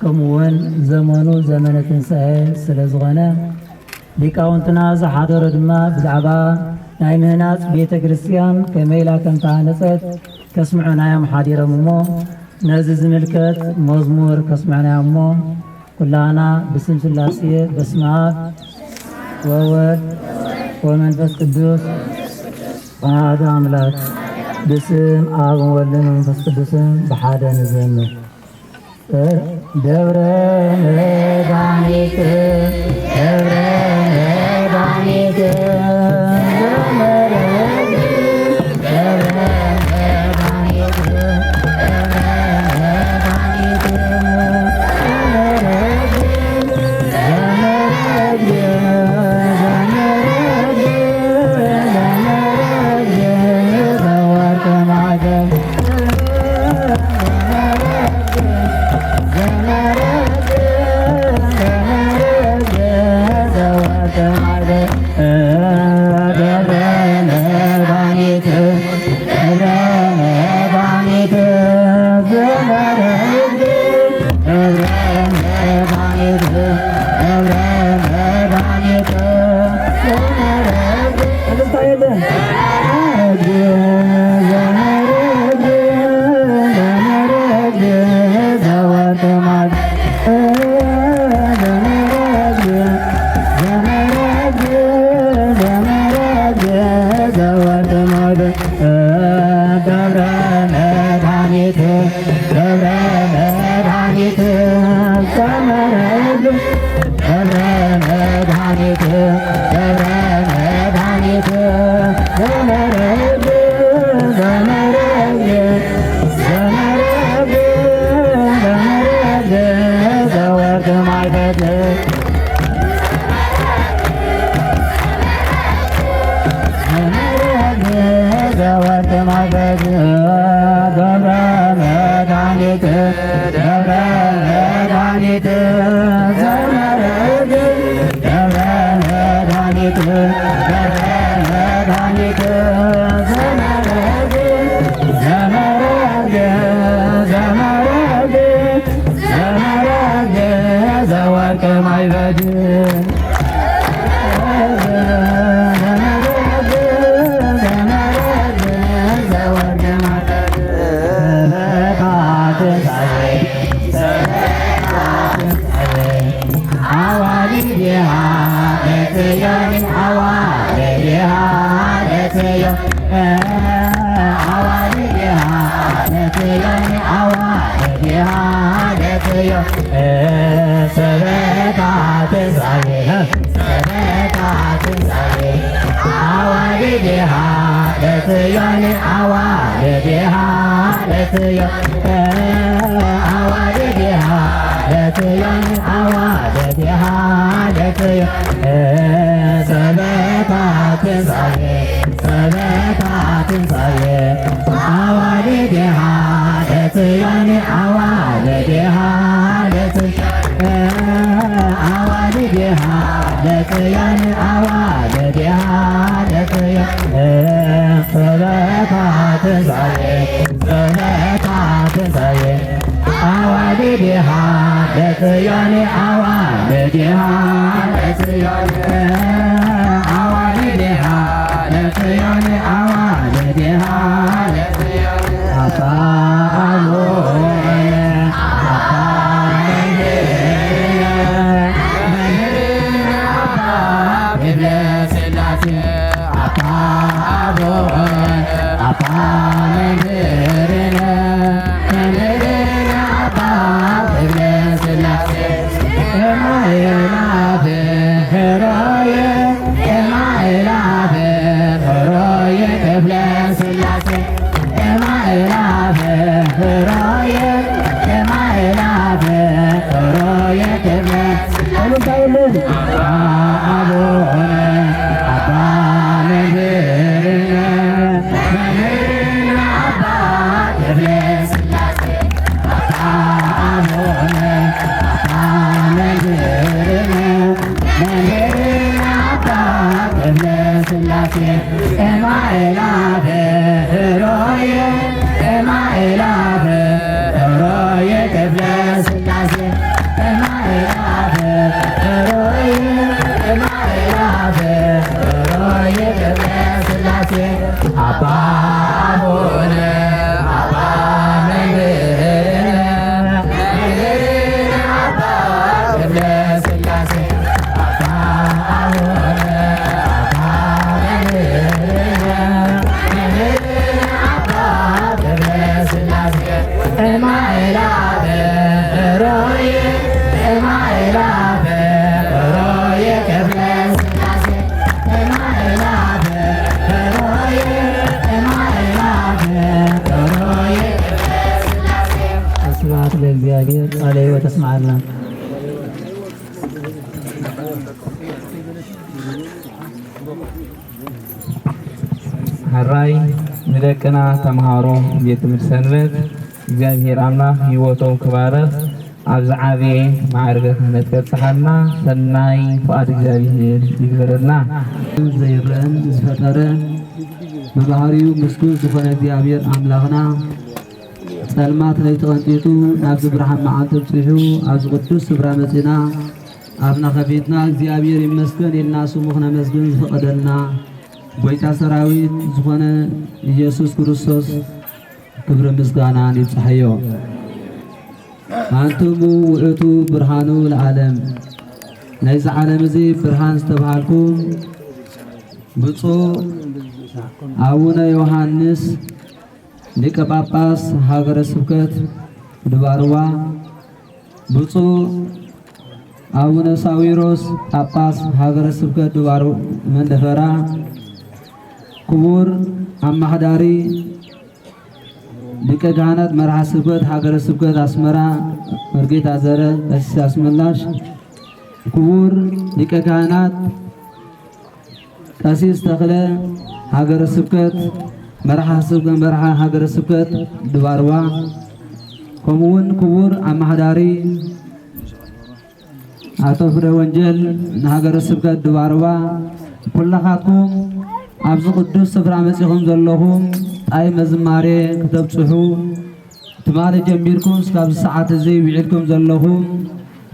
كمون زمانو زمن تنساه سلزغنا لقاونتنا زحضر دما بزعبا ناي مهنات بيت كريستيان كميلا كنت عنصت كسمعنا يا محاضر مو نزز ملكت مزمور كسمعنا يا مو كلنا بسم سلاسية بسمات وول ومنفس قدوس وهذا أملاك بسم آب وولد منفس قدوس بحادة نزمه دبر مدانيك دبر مدانيك እግዚአብሔር ቃለ ሕይወት ተስማዓልና هراي ملكنا تمهارو بيت مرسنبت እግዚአብሔር አምላክ ህይወቶም ክባረኽ ኣብ ዝዓበየ ማዕርገ ክህነት ከብፅሓልና ሰናይ ፍቓድ እግዚአብሔር ይግበረልና ዘይርአን ዝፈጠረ በባህሪው ምስጉን ዝኾነ እግዚአብሔር አምላኽና ጸልማት ለይቲ ቀንጢጡ ናብዚ ብርሃን መዓልቲ ኣብፅሑ ኣብዚ ቅዱስ ስፍራ መፂና ኣብና ከፊትና እግዚአብሔር ይመስገን ኢልና ስሙ ክነመስግን ዝፈቐደልና ጎይታ ሰራዊት ዝኾነ ኢየሱስ ክርስቶስ ክብረ ምስጋና ይብፅሐዮ አንትሙ ውእቱ ብርሃኑ ለዓለም ናይዚ ዓለም እዚ ብርሃን ዝተባሃልኩም ብፁዕ አቡነ ዮሐንስ ሊቀ ጳጳስ ሀገረ ስብከት ድባርዋ ብፁዕ አቡነ ሳዊሮስ ጳጳስ ሀገረ ስብከት ድባር መንደፈራ ክቡር አማሕዳሪ ሊቀ ካህናት መርሐ ስብከት ሀገረ ስብከት አስመራ መርጌታ ዘረ ቀሲስ አስመላሽ ክቡር ሊቀ ካህናት ቀሲስ ተክለ ሀገረ ስብከት መርሐ ሀገረ ስብከት ድባርዋ ከምኡውን ክቡር አማሕዳሪ አቶ ፍረ ወንጀል ሀገረ ስብከት ድባርዋ ኩላኻትኩም ኣብዚ ቅዱስ ስፍራ መፂኹም ዘለኹም ጣይ መዝማሬ ክተብፅሑ ትማሊ ጀሚርኩም እስካብ ሰዓት እዚ ውዒልኩም ዘለኹም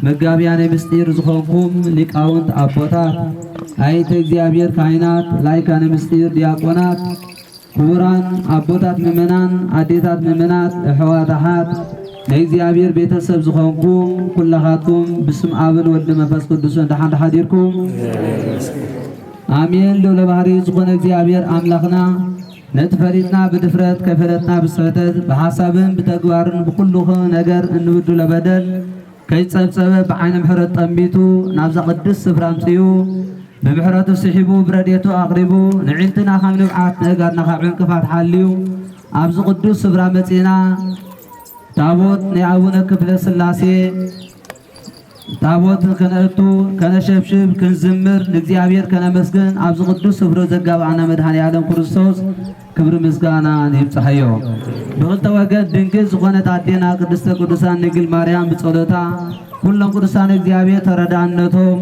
መጋቢያነ ምስጢር ዝኾንኩም ሊቃውንት አቦታት አይተ እግዚአብሔር ካህናት ላይካነ ምስጢር ዲያቆናት ክቡራን አቦታት ምእመናን አዴታት ምእመናት ኣሕዋታሓት ናይ እግዚአብሔር ቤተሰብ ዝኾንኩም ኩላኻትኩም ብስም አብን ወልድ መንፈስ ቅዱስ እንዳሓን ሓዲርኩም አሜን ልዑለ ባህሪ ዝኾነ እግዚአብሔር አምላኽና ነቲ ፈሪድና ብድፍረት ከፈለትና ብስሕተት ብሓሳብን ብተግባርን ብኩሉ ነገር እንብድሎ በደል ከይፀብፀበ ብዓይነ ምሕረት ጠሚቱ ናብዛ ቅዱስ ስፍራ ምፅኡ ብምሕረቱ ስሒቡ ብረድኤቱ ኣቕሪቡ ንዒልትና ከም ንብዓት ንእጋርና ካብ ዕንቅፋት ሓልዩ ኣብዚ ቅዱስ ስፍራ መፂና ታቦት ናይ አቡነ ክፍለ ስላሴ ታቦት ከነእቱ ከነሸብሽብ ክንዝምር ንእግዚአብሔር ከነመስግን ኣብዚ ቅዱስ ስፍራ ዘጋብኣና መድኃኔ ዓለም ክርስቶስ ክብሪ ምስጋና ይብፅሐዮ ብክልተ ወገን ድንግል ዝኾነት ኣዴና ቅድስተ ቅዱሳን ድንግል ማርያም ብጸሎታ ኩሎም ቅዱሳን እግዚአብሔር ተረዳእነቶም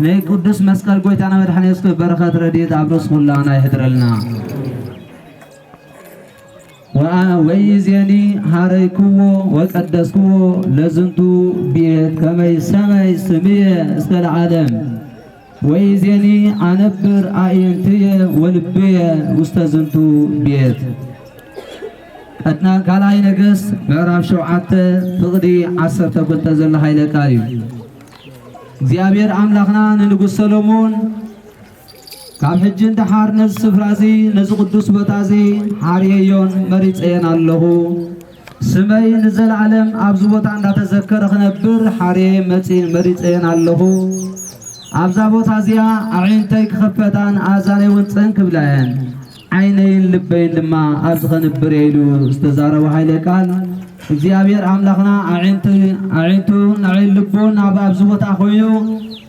ናይ ቅዱስ መስቀል ጎይታና መድኃኔ ኢየሱስ በረኸት ረድኤት ኣብ ርእስ ኩላና ይሕድረልና ወይእዜኒ ሃረይክዎ ወቀደስክዎ ለዝንቱ ቤት ከመይ ሰመይ ስምየ እስከ ለዓለም ወይእዜኒ አነብር አዕይንትየ ወልብየ ውስተ ዝንቱ ቤት ቀጥና ካልኣይ ነገሥት ምዕራፍ 7 ፍቕዲ 12 ዘሎ ሃይለ ቃል እዩ እግዚአብሔር አምላኽና ንንጉሥ ሰሎሞን ካብ ሕጂ እንድሓር ነዚ ስፍራ እዚ ነዚ ቅዱስ ቦታ እዚ ሓርየዮን መሪፀየን ኣለኹ ስመይ ንዘለዓለም ኣብዚ ቦታ እንዳተዘከረ ክነብር ሓርየ መሪፀየን ኣለኹ ኣብዛ ቦታ እዚኣ ኣዒንተይ ክኸፈታን ኣዛነይ እውን ፅን ክብላየን ዓይነይን ልበይን ድማ ኣብዚ ኸንብር ኢሉ ዝተዛረበ ሃይለ ቃል እግዚአብሔር አምላኽና ኣዒንቱን ንዓይን ልቡን ኣብዚ ቦታ ኮይኑ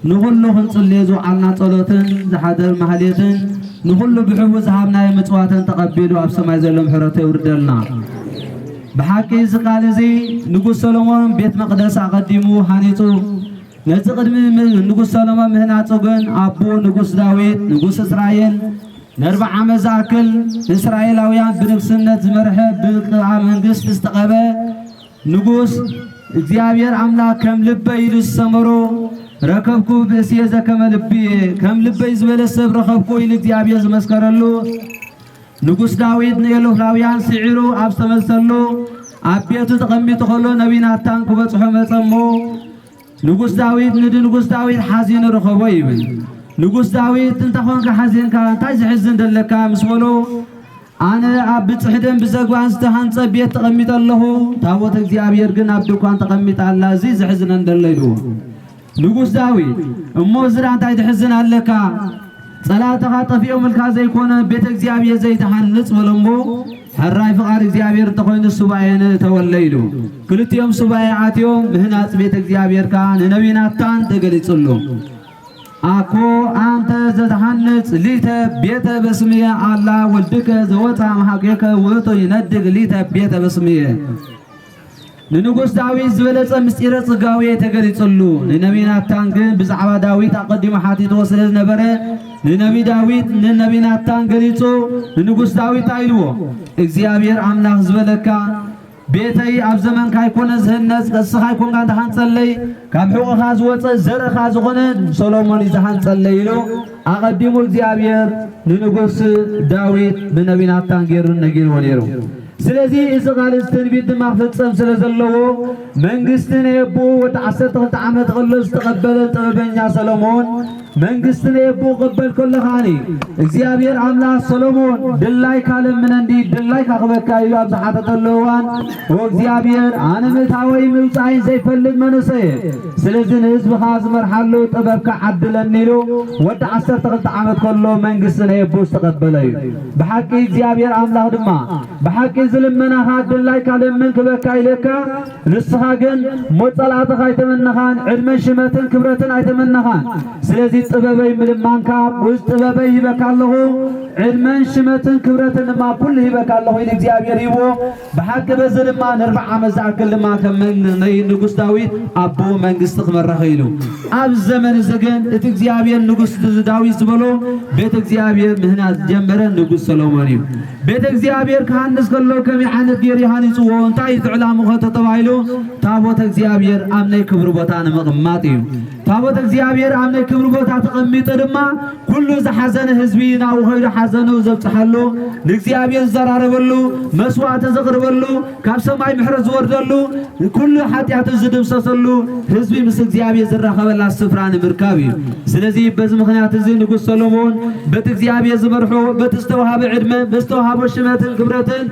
ንኹሉ ክንጽልዮ ዝወዓልና ጸሎትን ዝሓደር ማህሌትን ንኹሉ ብሕቡ ዝሃብናዮ ምጽዋትን ተቐቢሉ ኣብ ሰማይ ዘሎ ምሕረቱ ይውርደልና ብሓቂ እዚ ቃል እዚ ንጉሥ ሰሎሞን ቤት መቕደስ ኣቐዲሙ ሃኒፁ ነዚ ቅድሚ ንጉሥ ሰሎሞን ምህናፁ ግን ኣቦ ንጉሥ ዳዊት ንጉሥ እስራኤል ን40 ዓመት ዝኣክል ንእስራኤላውያን ብንግስነት ዝመርሐ ብቅብዓ መንግስቲ ዝተቐበ ንጉሥ እግዚአብሔር አምላክ ከም ልበይ ኢሉ ዝሰመሮ ረከብኩ ብእስየ ዘከመ ልብየ ከም ልበይ ዝበለ ሰብ ረከብኩ ኢሉ እግዚአብሔር ዝመስከረሉ ንጉሥ ዳዊት ንኤሎፍላውያን ስዒሩ ኣብ ዝተመሰሉ ኣብ ቤቱ ተቐሚጡ ከሎ ነቢይ ናታን ክበፅሖ መፀሞ ንጉሥ ዳዊት ንጉሥ ዳዊት ሓዚኑ ረኸቦ ይብል ንጉሥ ዳዊት እንተኾንካ ሓዚንካ እንታይ ዝሕዝን ደለካ ምስ በሎ ኣነ ኣብ ብፅሕድን ብዘግባን ዝተሃንፀ ቤት ተቐሚጠ ኣለኹ ታቦት እግዚአብሔር ግን ኣብ ድኳን ተቐሚጣ ኣላ እዚ ዝሕዝነን ደሎ ኢሉ ንጉሥ ዳዊት እሞ ዝዳ እንታይ ትሕዝን ኣለካ ጸላእተኻ ጠፊኦም ምልካ ዘይኮነ ቤተ እግዚአብሔር ዘይተሃንጽ በሎሞ حراي فقار እግዚአብሔር ተኮይኑ ሱባኤን ተወለይሉ ክልቲኦም ሱባኤ ዓትዮም ምህናጽ ቤተ እግዚአብሔር ካን ነቢናታን ተገሊጽሉ አኮ አንተ ዘተሐንጽ ሊተ ቤተ በስምየ አላ ወልድከ ዘወፃ መሐቄከ ውእቱ ይነድግ ሊተ ቤተ በስምየ ንንጉስ ዳዊት ዝበለጸ ምስጢረ ጽጋዊ ተገሊጽሉ ንነቢናታን ግን ብዛዕባ ዳዊት አቀዲሙ ሓቲቶ ስለ ዝነበረ ንነቢ ዳዊት ንነቢናታን ገሊጹ ንንጉስ ዳዊት አይልዎ እግዚአብሔር አምላክ ዝበለካ ቤተይ ኣብ ዘመንካ ይኮነ ዝህነጽ ቀስኻ ይኮንካ እንተሓንጸለይ ካብ ሕቑኻ ዝወፅእ ዘርእኻ ዝኾነ ሰሎሞን ዝሓንጸለይ ኢሉ አቀዲሙ እግዚአብሔር ንንጉስ ዳዊት ብነቢናታን ገይሩ ነጊርዎ ነይሩ ስለዚህ እዚ ቃልስ ትንቢት ድማ ክፍጸም ስለ ዘለዎ መንግስትን የቡ ወደ 12 ዓመት ቅልስ ተቀበለ ጥበበኛ ሰሎሞን መንግስትን የቡ ቀበል ከለኻኒ እግዚአብሔር አምላክ ሰሎሞን ድላይ ካለምን እንዲ ድላይ ካኸበካ ይሉ ኣብ ዝሓተተለዋን ወእግዚአብሔር አነ ምታወይ ምውፃይ ዘይፈልግ መንሰየ ስለዚህ ህዝብኻ ዝመርሓሉ ጥበብካ ዓድለኒ ኢሉ ወደ 12 ዓመት ከሎ መንግስትን የቡ ተቀበለ በሐቂ እግዚአብሔር አምላክ ድማ በሐቂ ዝልመናኻ ድላይ ካለምን ክበካ ይለካ ንስኻ ግን ሞጸላትኻ አይተመነኻን ዕድመን ሽመትን ክብረትን አይተመነኻን ስለዚህ ጥበበይ ምልማንካ ውስጥ ጥበበይ ይበካለሁ ዕድመን ሽመትን ክብረትን ድማ ኩሉ ይበካለሁ ኢሉ እግዚአብሔር ይቦ በሐቂ በዚ ድማ ን40 ዓመት ዝኣክል ድማ ከመን ናይ ንጉስ ዳዊት አቦ መንግስት ክመረኽ ኢሉ ኣብ ዘመን ዘገን እቲ እግዚአብሔር ንጉስ ዳዊት ዝበሎ ቤተ እግዚአብሔር ምህናት ጀመረ ንጉስ ሰሎሞን እዩ ቤተ እግዚአብሔር ካህንስ ከሎ ከመይ ዓይነት ገይሩ ይሃንጽዎ እንታይ ዝዕላሙ ተባሂሉ ታቦት እግዚአብሔር ኣብ ናይ ክብሪ ቦታ ንምቕማጥ እዩ ታቦት እግዚአብሔር ኣብ ናይ ክብሪ ቦታ ተቐሚጡ ድማ ኩሉ ዝሓዘነ ህዝቢ ናብኡ ኸይዱ ሓዘኑ ዘብጽሐሉ ንእግዚአብሔር ዘራረበሉ መስዋዕቲ ዘቕርበሉ ካብ ሰማይ ምሕረት ዝወርደሉ ኩሉ ኃጢአቱ ዝድምሰሰሉ ህዝቢ ምስ እግዚአብሔር ዝራኸበላ ስፍራ ንምርካብ እዩ ስለዚህ በዚ ምኽንያት እዚ ንጉስ ሰሎሞን በቲ እግዚአብሔር ዝመርሖ በቲ ዝተዋሃበ ዕድመ በዝተዋሃበ ሽመትን ክብረትን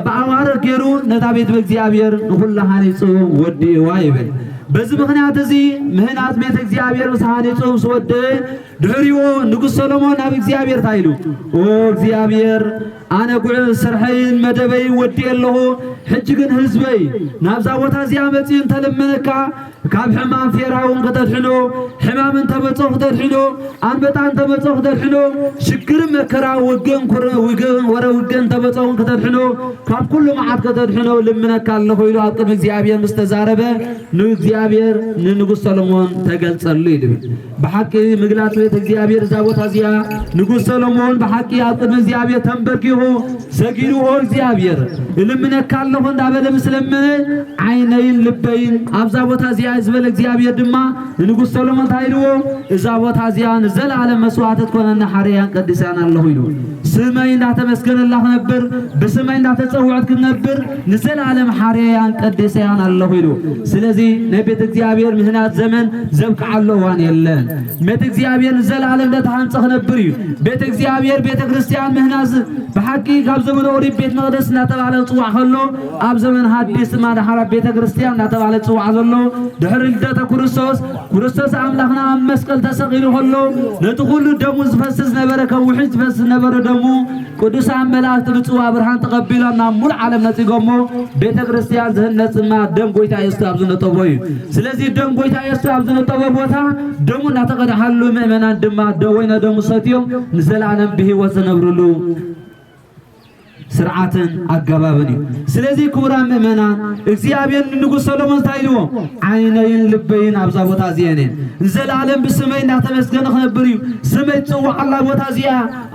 በአማረ ገይሩ ነታ ቤተ እግዚአብሔር ንኹሉ ሃኒጹ ወዲእዋ ይብል በዚ ምኽንያት እዚ ምህናት ቤተ እግዚአብሔር ምስ ሃኒጹ ስወደ ድሕሪዎ ንጉስ ሰሎሞን ኣብ እግዚአብሔር ታይሉ ኦ እግዚአብሔር አነ ጉዕ ስርሐይን መደበይ ወዲእ ኣለኹ ሕጂ ግን ህዝበይ ናብዛ ቦታ እዚኣ መጺኡ እንተለመነካ ካብ ሕማም ፌራውን ከተድሕኖ ሕማምን ተመጽኦ ከተድሕኖ አንበጣን ተመጽኦ ከተድሕኖ ሽግርን መከራ ወረ ውገን ተመጽኦ ከተድሕኖ ካብ ኩሉ መዓት ከተድሕኖ ልምነካ ኣለኹ ኢሉ ኣብ ቅድሚ እግዚአብሔር ምስ ተዛረበ ንእግዚአብሔር ንንጉስ ሰሎሞን ተገልጸሉ ይብል በሐቂ ምግላጽ ቤተ እግዚአብሔር እዛ ቦታ እዚኣ ንጉስ ሰሎሞን በሐቂ ኣብ ቅድሚ እግዚአብሔር ተንበርኪኹ ሰጊዱ ኦ እግዚአብሔር ልምነካ ኣለኹ እንዳበለ ምስለመነ ዓይነይን ልበይን ኣብዛ ቦታ እዚኣ ዝበለ እግዚአብሔር ድማ ንጉስ ሰሎሞን ታይልዎ እዛ ቦታ እዚኣ ንዘላለም መስዋዕት ትኮነና ሓርያን ቀዲሳን ኣለኹ ኢሉ ስመይ እንዳተመስገነላ ክነብር ብስመይ እንዳተጸውዐት ክነብር ንዘላለም ሓርያን ቀዲሳን ኣለኹ ኢሉ ስለዚህ ነቤት እግዚአብሔር ምህናት ዘመን ዘብቅዓሎ እዋን የለን ቤተ እግዚአብሔር ንዘላለም እንደተሃንጸ ክነብር እዩ ቤተ እግዚአብሔር ቤተ ክርስቲያን ምህናት በሐቂ ካብ ዘመነ ኦሪት ቤት መቅደስ እናተባለ ጽዋዕ ከሎ ኣብ ዘመን ሐዲስ ማዳሐራ ቤተ ክርስቲያን እናተባለ ጽዋዕ ዘሎ ድሕሪ ልደተ ክርስቶስ አምላክና ኣብ መስቀል ተሰቂሉ ከሎ ነቲ ኩሉ ደሙ ዝፈስስ ነበረ ከም ውሕጅ ዝፈስስ ነበረ ደሙ ቅዱሳን መላእክት ብጽዋ ብርሃን ተቀቢሎና ሙሉ ዓለም ነጺጎሞ ቤተ ክርስቲያን ዝህነጽማ ደም ጎይታ ኢየሱስ ኣብ ዝነጠቦ እዩ ስለዚህ ደም ጎይታ ኢየሱስ ኣብ ዝነጠቦ ቦታ ደሙ እናተቀድሐሉ ምእመናን ድማ ደወይነ ደሙ ሰትዮም ንዘላለም ብህይወት ዝነብሩሉ ስርዓትን አገባብን እዩ ስለዚህ ክቡራን ምእመናን እግዚአብሔር ንጉስ ሰሎሞን ታይልዎ ዓይነይን ልበይን ኣብዛ ቦታ እዚአነ ንዘላለም ብስመይ እንዳተመስገነ ክነብር እዩ ስመይ ጽዋዕላ ቦታ እዚኣ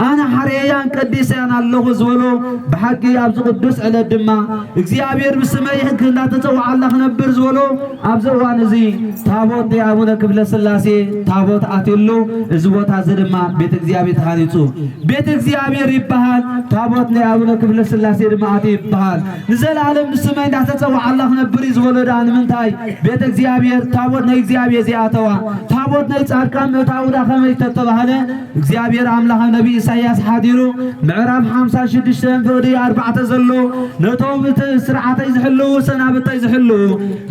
ኣነ ሓርያን ቀዲሳን ኣለኹ ዝበሎ በሐቂ ኣብዚ ቅዱስ ዕለት ድማ እግዚአብሔር ብስመይ እንዳተጸዋዕላ ክነብር ዝበሎ ኣብዚ እዋን እዚ ታቦት ናይ ኣቡነ ክፍለ ስላሴ ታቦት ኣትየሉ እዚ ቦታ እዚ ድማ ቤተ እግዚአብሔር ተሃኒጹ ቤተ እግዚአብሔር ይበሃል ታቦት ናይ ኣቡነ ክፍለ ስላሴ ድማ ኣቲ ይበሃል ንዘላለም ብስመይ እንዳተጸዋዕላ ክነብር ዝበሎ ዳ ንምንታይ ቤተ እግዚአብሔር ታቦት ናይ እግዚአብሔር ዚኣተዋ ታቦት ናይ ጻድቃን ምእታውዳ ከመይ ተተባሃለ እግዚአብሔር አምላክ ነብይ ኢሳይያስ ሓዲሩ ምዕራፍ 56 ፍቅዲ 4 ዘሎ ነቶም ስርዓተይ ዝሕልው ሰናብተይ ዝሕልው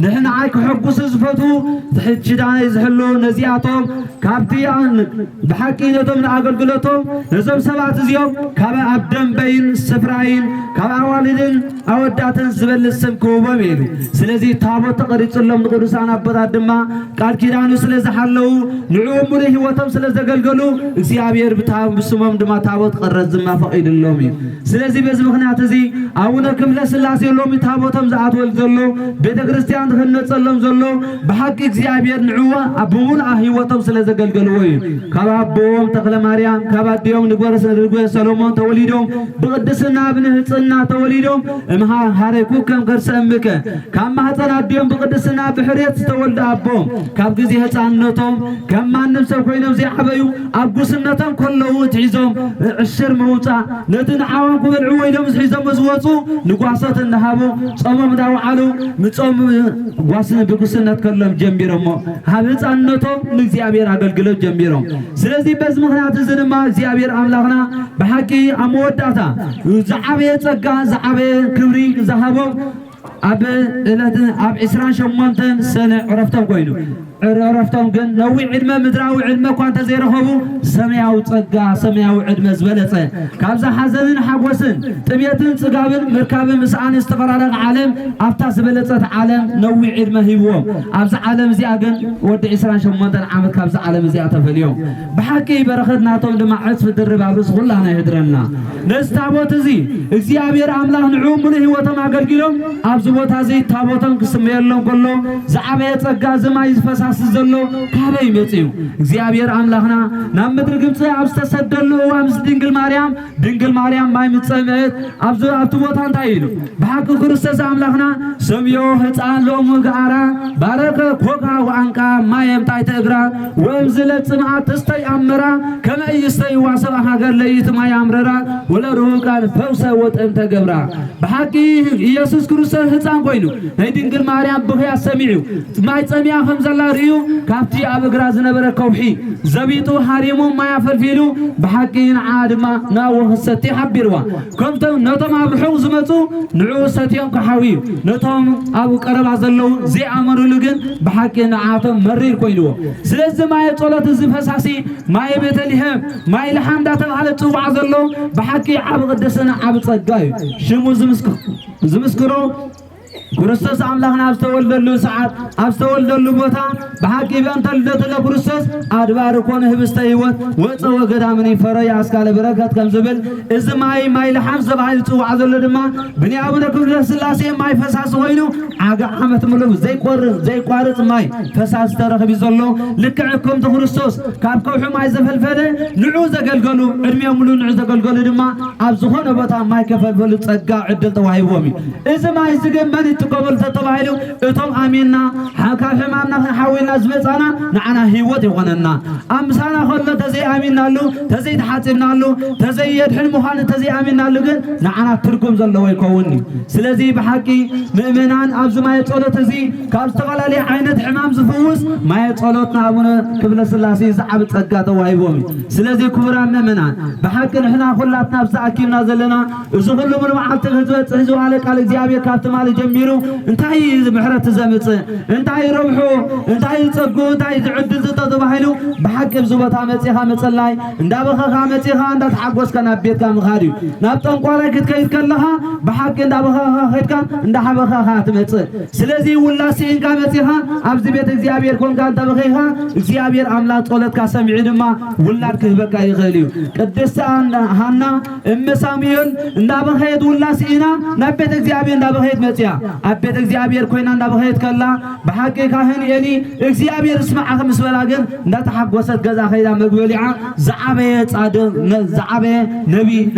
ንሕናይ ክሕጉስ ዝፈቱ ትሕጅዳነይ ዝሕልው ነዚኣቶም ካብቲ በሐቂ ነቶም ንኣገልግሎቶም ነዞም ሰባት እዚኦም ካብ ኣብ ደንበይን ስፍራይ سماين كأوالدن أوداتن زبل السم كوبا ميلو سلزي تابوت تقريت لهم قدسان أبدا دما قال كيرانو سلز حلو نعوم مره وتم سلز قلقلو እግዚአብሔር بتاعهم بسمهم دما تابوت قرز ما فقيد اللومي سلزي بز مخنيات زي أونا كمل سلاسي اللومي تابوتهم زعات ولزلو بيت كريستيان دخلنا تصلم زلو بحق እግዚአብሔር نعوة أبون هيوتهم سلز قلقلو كابابهم تقل مريم كاباديهم نقورس نقول سلومون توليدهم بقدسنا بنهصنا توليدهم امها هاريكو كم قرس امك كم هصنا ديهم بقدسنا بحريت تولد ابهم كاب غزي هصانتهم كم مانم سب كوينم زي حبيو ابوسنتهم كلو تعيزهم عشر موصا نتن عوان كبلعو ويدهم زحيزهم مزوصو نقواصات النهابو صومم داوعلو مصوم قواصن بقسنت كلهم جنبيرهم هابصانتهم لእግዚአብሔር አገልግሎት ጀምቢሮም ስለዚህ በዝ ምክንያት ዝንማ እግዚአብሔር አምላክና በሐቂ አመወዳታ ዘዓበየ ጸጋ ዘዓበየ ክብሪ ዘሃቦም አብ እለት አብ 28 ሰነ ዕረፍቶም ኮይኑ ዕረፍቶም ግን ነዊዕ ዕድመ ምድራዊ ዕድመ እኳ እንተዘይረኸቡ ሰማያዊ ጸጋ ሰማያዊ ዕድመ ዝበለጸ ካብዛ ሓዘንን ሓጎስን ጥሜትን ጽጋብን ምርካብን ምስኣን ዝተፈራረቀ ዓለም ኣብታ ዝበለጸት ዓለም ነዊዕ ዕድመ ሂብዎም ኣብዛ ዓለም እዚኣ ግን ወዲ 28 ዓመት ካብዛ ዓለም እዚኣ ተፈልዮም ብሓቂ በረኸት ናቶም ድማ ዕፅፊ ድርብ ኣብርስ ኩላና ይህድረና ነዚ ታቦት እዚ እግዚአብሔር አምላክ ንዑ ሙሉ ህይወቶም አገልግሎም ኣብዚ ቦታ እዚ ታቦቶም ክስመየሎም ከሎ ዝዓበየ ጸጋ ዝማይ ዝፈሳ زلوا كابي متيو እግዚአብሔር አምላክና ናብ ምድር ግብጽ አብስተሰደሉ ወምስ ድንግል ማርያም ማይ ምጽመት አብዙ አብቱ ቦታ እንታይሉ በሐቅ ክርስቶስ አምላክና ሰምዮ ህፃን ሎሙ ጋራ ባረከ ኮካ ወአንቃ ማየም ታይተ እግራ ወምዝ ለጽማት ተስተይ አመራ ከመይስተይ ዋሰብ ሀገር ለይት ማይ አምረራ ወለሩ ቃል ፈውሰ ወጥም ተገብራ በሐቅ ኢየሱስ ክርስቶስ ህፃን ኮይኑ ናይ ድንግል ማርያም ብኸያ ሰሚዑ ማይ ጸሚያ ከምዘላ ሪዩ ካብቲ ኣብ እግራ ዝነበረ ከውሒ ዘቢጡ ሃሪሙ ማይ አፈልፊሉ በሐቂን ዓድማ ናወሰቲ ሓቢርዋ ከምቶም ነቶም ኣብ ርሑቕ ዝመጹ ንዑ ሰትዮም ከሓዊዩ ነቶም ኣብ ቀረባ ዘለው ዘይኣመኑሉ ግን በሐቂ ንዓቶም መሪር ኮይልዎ ስለዚ ማይ ጸሎት ዝፈሳሲ ማይ ቤተልሔም ማይ ለሓም እንዳተባሃለ ጽዋዕ ዘሎ በሐቂ ዓብ ቅድስና ዓብ ጸጋ እዩ ሽሙ ዝምስክሮ ክርስቶስ አምላክና አብስተወልደሉ ሰዓት አብስተወልደሉ ቦታ በሐቂ በእንተልደት ለክርስቶስ አድባር ኮነ ህብስተ ሕይወት ወፀ ወገዳምን ፈረያ አስካለ በረከት ከምዝብል እዚ ማይ ለሓም ዘባይል ጽዋዕ ዘሎ ድማ ብንያብነ ክብረ ስላሴ ማይ ፈሳስ ኮይኑ ዓጋ ዓመት ሙሉ ዘይቋርጽ ማይ ፈሳስ ተረኽቢ ዘሎ ልክዕኩም ክርስቶስ ካብ ከውሑ ማይ ዘፈልፈለ ንዑ ዘገልገሉ ዕድሜ ሙሉ ንዑ ዘገልገሉ ድማ ኣብ ዝኾነ ቦታ ማይ ከፈልፈሉ ጸጋ ዕድል ተዋሂቦም እዚ ማይ ዝገመን تقبل تتباهلو اتوم اميننا حكا حمامنا حاولنا زبصانا نعنا هيوت يغننا امسانا خلو تزي اميننا لو تزي تحاسبنا لو تزي يدحن مخان تزي اميننا لو ግን نعنا تركم زلو يكونني ስለዚህ بحقي مؤمنان ابز ما يصلو تزي ካብ ዝተፈላሊ ዓይነት ሕማም ዝፍውስ ማይ ጸሎትና አቡነ ክብለ ስላሴ ዝዓብ ጸጋ ተዋሂቦም ስለዚህ ክቡራን ምእመናን بحق نحنا ሁላትና ብዛኪምና ዘለና እዚ ሁሉ ምን መዓልቲ ህዝበ ህዝባለ ቃል እግዚአብሔር ካብት ማለት ጀሚሩ እንታይ ምሕረት ዘምጽ እንታይ ረብሑ እንታይ ጸጉ እንታይ ዝዕድል ተተባሂሉ بحق ብዝቦታ መጽኻ መጸላይ እንዳበኸኻ መጽኻ እንዳተሓጎስካ ናብ ቤትካ ምኻድ እዩ ናብ ጠንቋላይ ክትከይድ ከለኻ بحق እንዳበኸኻ ኸይድካ እንዳሓበኸኻ ትመጽእ ስለዚህ ውላሲ እንካ መጽኻ ኣብዚ ቤት እግዚአብሔር ኮንካ እንዳበኸኻ እግዚአብሔር አምላክ ጸሎትካ ሰሚዑ ድማ ውላድ ክህበካ ይኽእል እዩ ቅድስት ሐና እመሳሚዮን እንዳበኸት ውላሲና ናብ ቤት እግዚአብሔር እንዳበኸት መጽያ አቤት እግዚአብሔር ኮይና እንዳበኸት ከላ በሐቂ ካህን ኤሊ እግዚአብሔር ስማዓኸ ምስበላገን እንዳተሐጎሰት ገዛ ኸይዳ መግበሊዓ ዘዓበየ ጻድቅ ዘዓበየ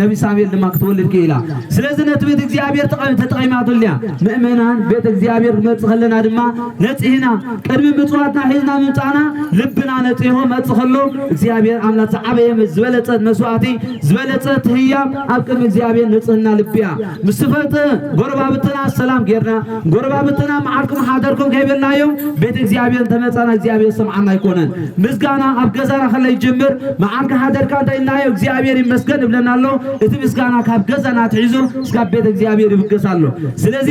ነቢ ሳሙኤል ድማ ክትወልድ ከኢላ ስለዚህ ነት ቤት እግዚአብሔር ተጠቂማቱልያ ምእመናን ቤት እግዚአብሔር መጽኸለና ድማ ነጽሂና ቀድሚ ምጽዋትና ሒዝና ምምጻና ልብና ነጽሆ መጽኸሎ እግዚአብሔር አምላክ ዘዓበየ ዝበለጸት መስዋዕቲ ዝበለጸት ህያብ ኣብ ቅድሚ እግዚአብሔር ንጽህና ልብያ ምስፈት ጎረባብትና ሰላም ጌርና ጎረባብትና ማዓልኩም ሓደርኩም ከይበልናዮም ቤት እግዚአብሔር ተመጻ بوتانا እግዚአብሔር ሰምዓና ይኮነን ምስጋና ኣብ ገዛና ከለ ይጅምር ማዓልካ ሓደርካ እንተይናዮ እግዚአብሔር ይመስገን ብለናሎ እቲ ምስጋና ካብ ገዛና ትሒዙ እስካብ ቤት እግዚአብሔር ይብገሳሎ ስለዚ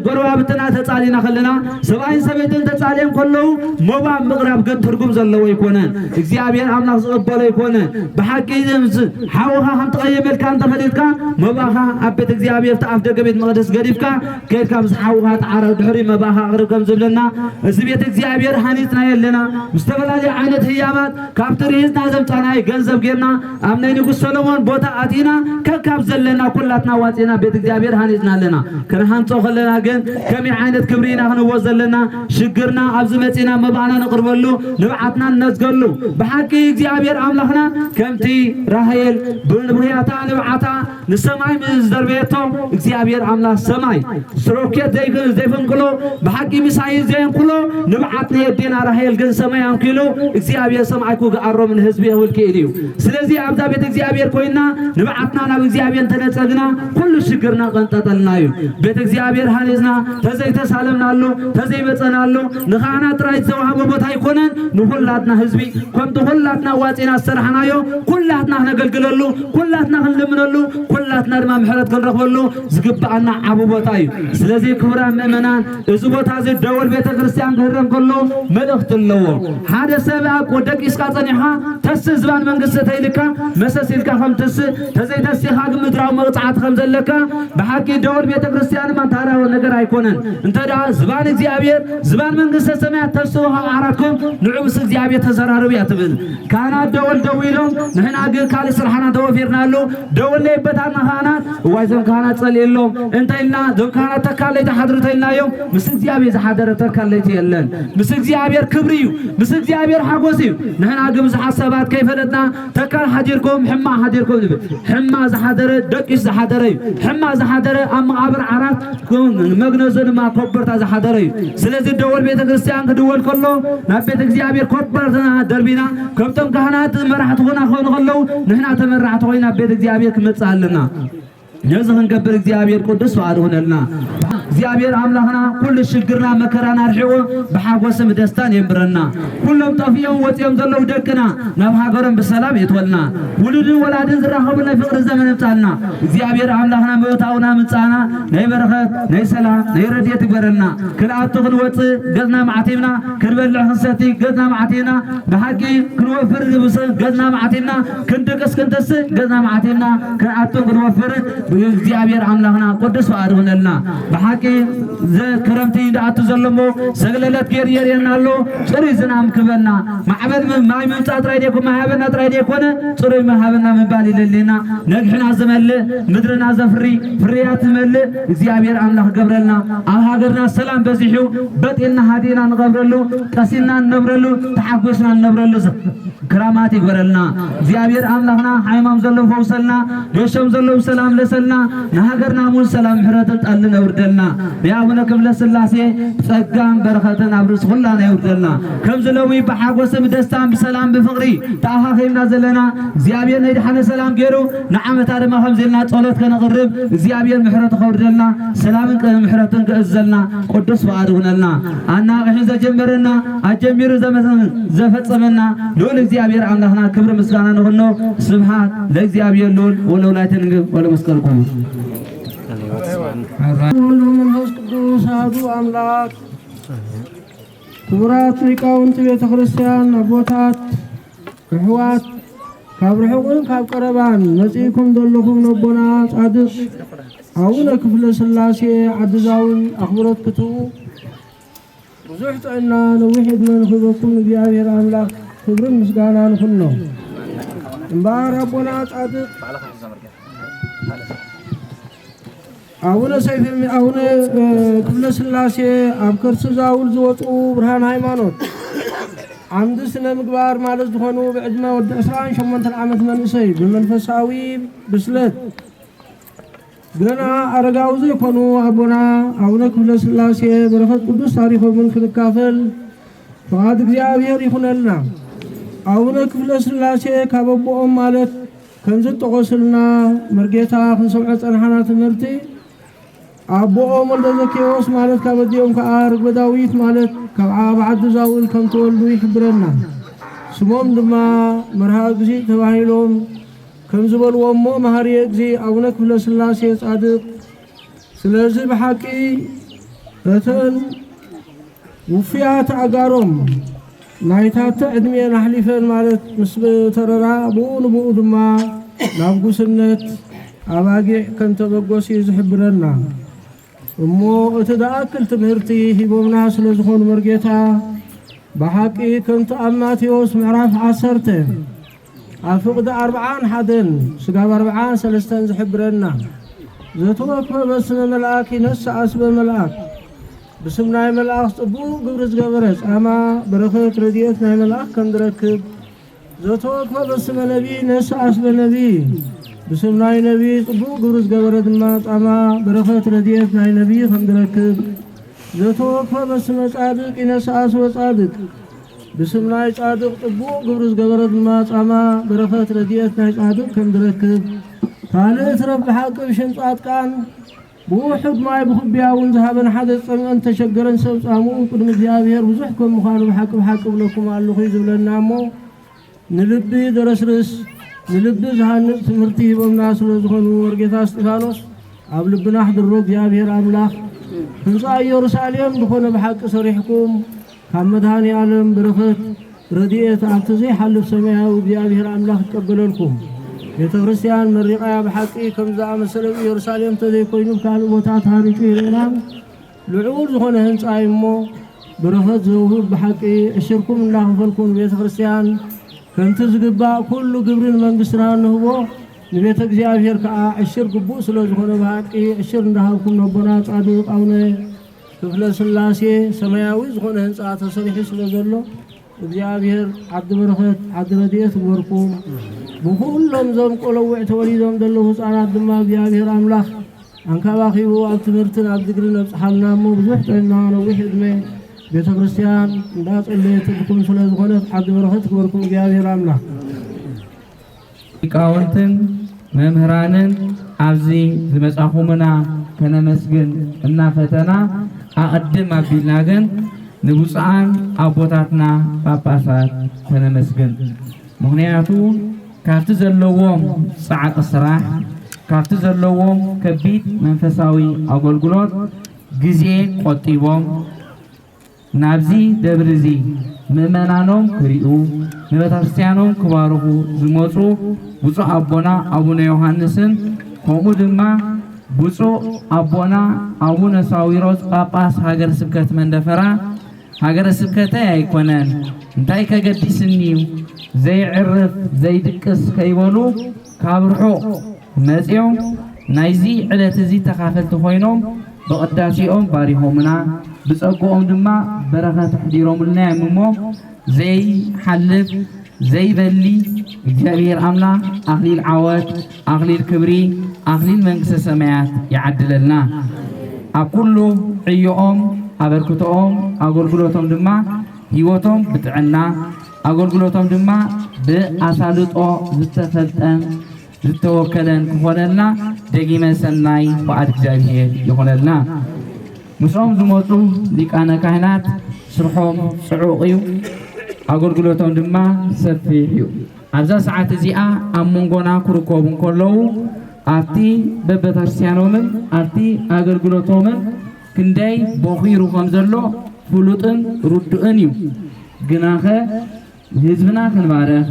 ጎረባብትና ተጻሊና ከለና ሰብኣይን ሰበይትን ተጻልየን ከለው ሞባ ምቅራብ ግን ትርጉም ዘለዎ ይኮነን እግዚአብሔር አምላክ ዝቕበሎ ይኮነን ብሓቂ ሓውኻ ከም ተቐየመልካ እንተኸዲድካ ሞባኻ ኣብ ቤት እግዚአብሔር ተኣፍ ደገ ቤት መቅደስ ገዲፍካ ከይድካ ምስ ሓውኻ ተዓረብ ድሕሪ መባኻ ቅርብ ከም ዝብለና እዚ ቤት እግዚአብሔር ሃኒፅና የለና ምስተፈላለዩ ዓይነት ህያማት ካብቲ ርሂዝና ዘምፃናይ ገንዘብ ጌርና ኣብ ናይ ንጉስ ሰሎሞን ቦታ ኣቲና ከካብ ዘለና ኩላትና ዋፂና ቤት እግዚአብሔር ሃኒፅና ኣለና ክንሃንፆ ከለና ግን ከመይ ዓይነት ክብሪ ኢና ክንወፅ ዘለና ሽግርና ኣብዚ መፂና መባእና ነቕርበሉ ንብዓትና ነዝገሉ ብሓቂ እግዚአብሔር ኣምላኽና ከምቲ ራሄል ብንብያታ ንብዓታ ንሰማይ ምዝደርቤቶ እግዚአብሔር ኣምላኽ ሰማይ ስሮኬት ዘይፍንቅሎ ብሓቂ ምሳይ ዘይንቅሎ ንብዓት የዴና ራሄል ግን ሰማይ አንኪሎ እግዚአብሔር ሰማይኩ ጋሮም ንህዝብ ይውልክ እዩ ስለዚ ኣብዛ ቤት እግዚአብሔር ኮይና ንብዓትና ናብ እግዚአብሔር ተነጸግና ኩሉ ሽግርና ቀንጠጠልናዩ ቤት እግዚአብሔር ሃኒዝና ተዘይተሳለምናሉ ተዘይበጸናሉ ንኻና ጥራይ ዘዋሃቦ ቦታ ይኮነን ንሁላትና ህዝቢ ከምቲ ሁላትና ዋፂና ዝሰርሐናዮ ኩላትና ነገልግለሉ ኩላትና ክንልምነሉ ኩላትና ድማ ምሕረት ክንረኽበሉ ዝግባአና ዓቡ ቦታ እዩ ስለዚ ክቡራን ምእመናን እዚ ቦታ እዚ ደወል ቤተ ክርስቲያን ክህረም ከሎ መልእኽቲ ኣለዎ ሓደ ሰብ ኣብ ደቂስካ ፀኒሕኻ ተስ ዝባን መንግስቲ ተይልካ መሰሲልካ ከም ትስ ተዘይተሲኻ ግን ምድራዊ መቕፅዓት ከም ዘለካ ብሓቂ ደወል ቤተ ክርስቲያን ማታራዊ ነገር ኣይኮነን እንተዳ ዝባን እግዚአብሔር ዝባን መንግስቲ ሰማያት ተስውሃ ዓራኩም ንዑ ምስ እግዚአብሔር ተዘራርብ እያ ትብል ካህናት ደወል ደው ኢሎም ንሕና ግን ካልእ ስራሕና ተወፊርናሉ ደወል ለይበታና ካህናት እዋይ ዞም ካህናት ጸልየሎም እንተይልና ዞም ካህናት ተካለይ ተሓድሩ ተይልናዮም ምስ እግዚአብሔር ዝሓደረ ተካለይቲ የለን ምስ እግዚአብሔር ክብሪ እዩ ምስ እግዚአብሔር ሓጎስ እዩ ንሕና ግን ብዙሓት ሰባት ከይፈለጥና ተካል ሓዲርኩም ሕማ ሓዲርኩም ዝብል ሕማ ዝሓደረ ደቂስ ዝሓደረ እዩ ሕማ ዝሓደረ ኣብ መቃብር ዓራት መግነዞ ድማ ኮበርታ ዝሓደረ እዩ ስለዚ ደወል ቤተ ክርስቲያን ክድወል ከሎ ናብ ቤተ እግዚአብሔር ኮበርታ ደርቢና ከምቶም ካህናት መራሕቲ ኾና ክኾኑ ከለው ንሕና ተመራሕቲ ኮይና ቤተ እግዚአብሔር ክመጽእ ኣለና ነዚ ክንገብር እግዚአብሔር ቅዱስ ፈቃድ ሆነልና እግዚአብሔር አምላኽና ኩሉ ሽግርና መከራና አርሒዎ ብሓጎስም ደስታን የምረና ኩሎም ጠፊዮም ወፂኦም ዘለው ደቅና ናብ ሃገሮም ብሰላም የትወልና ውሉድን ወላድን ዝራኸቡና ፍቅሪ ዘመን ምጻልና እግዚአብሔር አምላኽና መውታውና ምጻና ናይ በረኸት ናይ ሰላም ናይ ረድኤት ይግበረልና ክልኣቱ ክንወፅእ ገዝና ማዕቲብና ክንበልዕ ክንሰቲ ገዝና ማዕቲብና ብሓቂ ክንወፍር ገዝና ማዕቲብና ክንድቅስ ክንተስእ ገዝና ማዕቲብና ክንኣቱ ክንወፍር እግዚአብሔር አምላኽና ቅዱስ ፈቃድ ሆነልና ብሓቂ ክረምቲ እንዳኣቱ ዘለሞ ሰግለለት ጌር የርየናሎ ፅሩይ ዝናም ክበና ማዕበል ማይ ምምፃእ ጥራይ ደይኮነ ማሃበና ጥራይ ደይኮነ ፅሩይ መሃበና ምባል ይለልና ነግሕና ዝመልእ ምድርና ዘፍሪ ፍርያት ዝመልእ እግዚአብሔር አምላኽ ገብረልና ኣብ ሃገርና ሰላም በዚሑ በጤልና ሃዲና ንገብረሉ ቀሲልና ንነብረሉ ተሓጎስና ንነብረሉ ክራማት ይግበረልና እግዚአብሔር አምላኽና ሃይማም ዘሎ ፈውሰልና ገሾም ዘሎ ሰላም ለሰልና ንሃገርና ሙሉ ሰላም ምሕረት ጣልና ወርደልና ያቡነ ክብለ ስላሴ ጸጋም በረኸትን አብርስ ሁላና ይወርደልና ከም ዝለዊ በሓጎስም ደስታም በሰላም በፍቅሪ ተኣኻኺምና ዘለና እግዚአብሔር ናይ ድሓነ ሰላም ገይሩ ንዓመታ ድማ ከም ዘለና ጸሎት ከነቅርብ እግዚአብሔር ምሕረት ከወርደልና ሰላምን ምሕረትን ከእዘልና ቅዱስ ፈቃድ ሆነልና አናቅሕ ዘጀመረና አጀሚሩ ዘፈጸመና ልዑል እግዚአብሔር አምላኽና ክብር ምስጋና ንኹኖ ስብሐት ለእግዚአብሔር ልዑል ወለወላዲቱ ድንግል ወለመስቀሉ ክቡር ሁሉ መንፈስ ቅዱስ አሐዱ አምላክ ክቡራት ሊቃውንት ቤተ ክርስቲያን አቦታት ኣሕዋት ካብ ርሑቅን ካብ ቀረባን መጺእኩም ዘለኹም ነቦና ጻድቅ አቡነ ክፍለ ስላሴ ዓድዛውን ኣኽብሮት ክትቡ ብዙሕ ጥዕና ነዊሕ ዕድመ ንክበኩም እግዚአብሔር አምላክ ክብርን ምስጋናን ንኹኖ እምበር አቦና ጻድቅ አቡነ ክፍለ ስላሴ ኣብ ከርሲ ዛውል ዝወፁ ብርሃን ሃይማኖት ዓምዲ ስነ ምግባር ማለት ዝኾኑ ብዕድመ ወዲ 28 ዓመት መንእሰይ ብመንፈሳዊ ብስለት ገና አረጋዊ ዘይኮኑ አቡነ ክፍለ ስላሴ በረኸት ቅዱስ ታሪኾምን ክንካፈል ፈቃድ እግዚአብሔር ይኹነልና አቡነ ክፍለ ስላሴ ካብ ኣቦኦም ማለት ከምዚ ጠቆስልና መርጌታ ክንሰምዖ ፀናሕና ትምህርቲ ኣቦኦም ወልደ ዘኬዎስ ማለት ካብ ኣዲኦም ከዓ ርግበ ዳዊት ማለት كاب عبد زاول كم تولدو يحبرنا سموم دما مرها غزي تباهيلهم كم زبلوا مو مهاري غزي أبونا كفل سلاسي صادق سلازي بحقي رتن وفيات أقارهم نايتات عدمي نحلفين مالت مسب تررا بو دما نابقو سنت أباقي كنت بقوسي زحبرنا እሞ እተዳአክል ትምህርቲ ሂቦምና ስለዝኾኑ መርጌታ በሐቂ ከምቲ ኣብ ማቴዎስ ምዕራፍ 10 ኣብ ፍቕዲ 41 ስጋብ 43 ዝሕብረና ዘተወክፈ በስመ መልአክ ይነስእ ኣስበ መልአክ ብስም ናይ መልአክ ጽቡቕ ግብሪ ዝገበረ ጻማ በረኸት ረድኤት ናይ መልአክ ከም ዝረክብ ዘተወክፈ በስመ ነቢይ ይነስእ ኣስበ ነቢይ بسم ناي نبي طبو قرز قبرت ما طعما برخت رديت ناي نبي خمد ركب زتوقف بسم صادق ينساس وصادق بسم ناي صادق طبو قرز قبرت ما طعما برخت رديت ناي صادق خمد ركب ثالث رب حق بشنطات كان بوحد ماي بخبيا ونذهبن حدث صمن تشجرن سب صامو قدم እግዚአብሔር ብዙሕኩም ምዃኑ بحق ብለኩም ኣለኹ ይዝብለና እሞ ንልቢ ደረስርስ ንልብ ዝሃንጽ ትምህርቲ ሂቦምና ስለዝኾኑ ወርጌታ እስጢፋኖስ ኣብ ልብና ሕድሮ እግዚአብሔር ኣምላኽ ህንፃ ኢየሩሳሌም ዝኾነ ብሓቂ ሰሪሕኩም ካብ መድሃኒ ዓለም በረኸት ረድኤት ኣብቲ ዘይሓልፍ ሰማያዊ እግዚአብሔር ኣምላኽ ይቀበለልኩም ቤተ ክርስቲያን መሪቓያ ብሓቂ ከምዛ ኣመሰለ ኢየሩሳሌም ተዘይኮይኑ ካልእ ቦታት ሃኒፁ ይርአና ልዑል ዝኾነ ህንፃ እሞ በረኸት ዘውህብ ብሓቂ ዕሽርኩም እንዳኸፈልኩም ቤተ ክርስቲያን كنت زقبا كل قبرين منقسنا نهبو نبيت እግዚአብሔር كأ عشر قبو سلوزخونه بحقي عشر ندهاكم نبنا صادق أونه كفل سلاسي سماياوي زخونه هنصا تسريح سلوزلو እግዚአብሔር عبد برخت عبد رديت وركم بكلهم زم قلوع توليدهم دلو ህፃናት ድማ እግዚአብሔር አምላክ አንካባኺቡ ኣብ ትምህርትን ኣብ ዝግርን ኣብጽሓልና እሞ ብዙሕ ጥዕና ነዊሕ ዕድመ ቤተ ክርስቲያን እንዳጸለየት ብኩም ስለዝኾነ ዓብዲ በረኸት ክበርኩም እግዚአብሔር አምላክ ሊቃውንትን መምህራንን ኣብዚ ዝመጻኹምና ከነመስግን እና ፈተና ኣቅድም ኣቢልና ግን ንብፁዓን ኣቦታትና ጳጳሳት ከነመስግን ምክንያቱ ካብቲ ዘለዎም ጻዕቅ ስራሕ ካብቲ ዘለዎም ከቢድ መንፈሳዊ ኣገልግሎት ግዜ ቆጢቦም ናብዚ ደብርዚ ምእመናኖም ክሪኡ ንቤተክርስቲያኖም ክባርኹ ዝመፁ ብፁዕ ኣቦና ኣቡነ ዮሐንስን ከምኡ ድማ ብፁዕ ኣቦና ኣቡነ ሳዊሮስ ጳጳስ ሃገረ ስብከት መንደፈራ ሃገረ ስብከተይ ኣይኮነን እንታይ ከገዲስኒ ዘይዕርፍ ዘይድቅስ ከይበሉ ካብ ርሑቕ መፂኦም ናይዚ ዕለት እዚ ተኻፈልቲ ኮይኖም بقداسيهم باريهمنا بصقوهم دما بركات حديرهم لنا يممو زي حلف زي بلي እግዚአብሔር አምላክ አክሊል ዓወት አክሊል ክብሪ አክሊል መንግስተ ሰማያት ያዓድለልና አኩሉ ዕዮኦም አበርክቶኦም አገልግሎቶም ድማ ህይወቶም ብጥዕና አገልግሎቶም ድማ በአሳልጦ ዝተፈልጠን ዝተወከለን ክኾነልና ደጊመ ሰናይ ፈቃድ እግዚአብሔር ይኾነልና ምስኦም ዝመፁ ሊቃነ ካህናት ስርሖም ጽዑቕ እዩ አገልግሎቶም ድማ ሰፊሕ እዩ ኣብዛ ሰዓት እዚኣ ኣብ መንጎና ክርከቡ ከለዉ ኣብቲ በቤተክርስቲያኖምን ኣብቲ አገልግሎቶምን ክንደይ በኺሩ ከም ዘሎ ፍሉጥን ርዱእን እዩ ግናኸ ህዝብና ክንባረኽ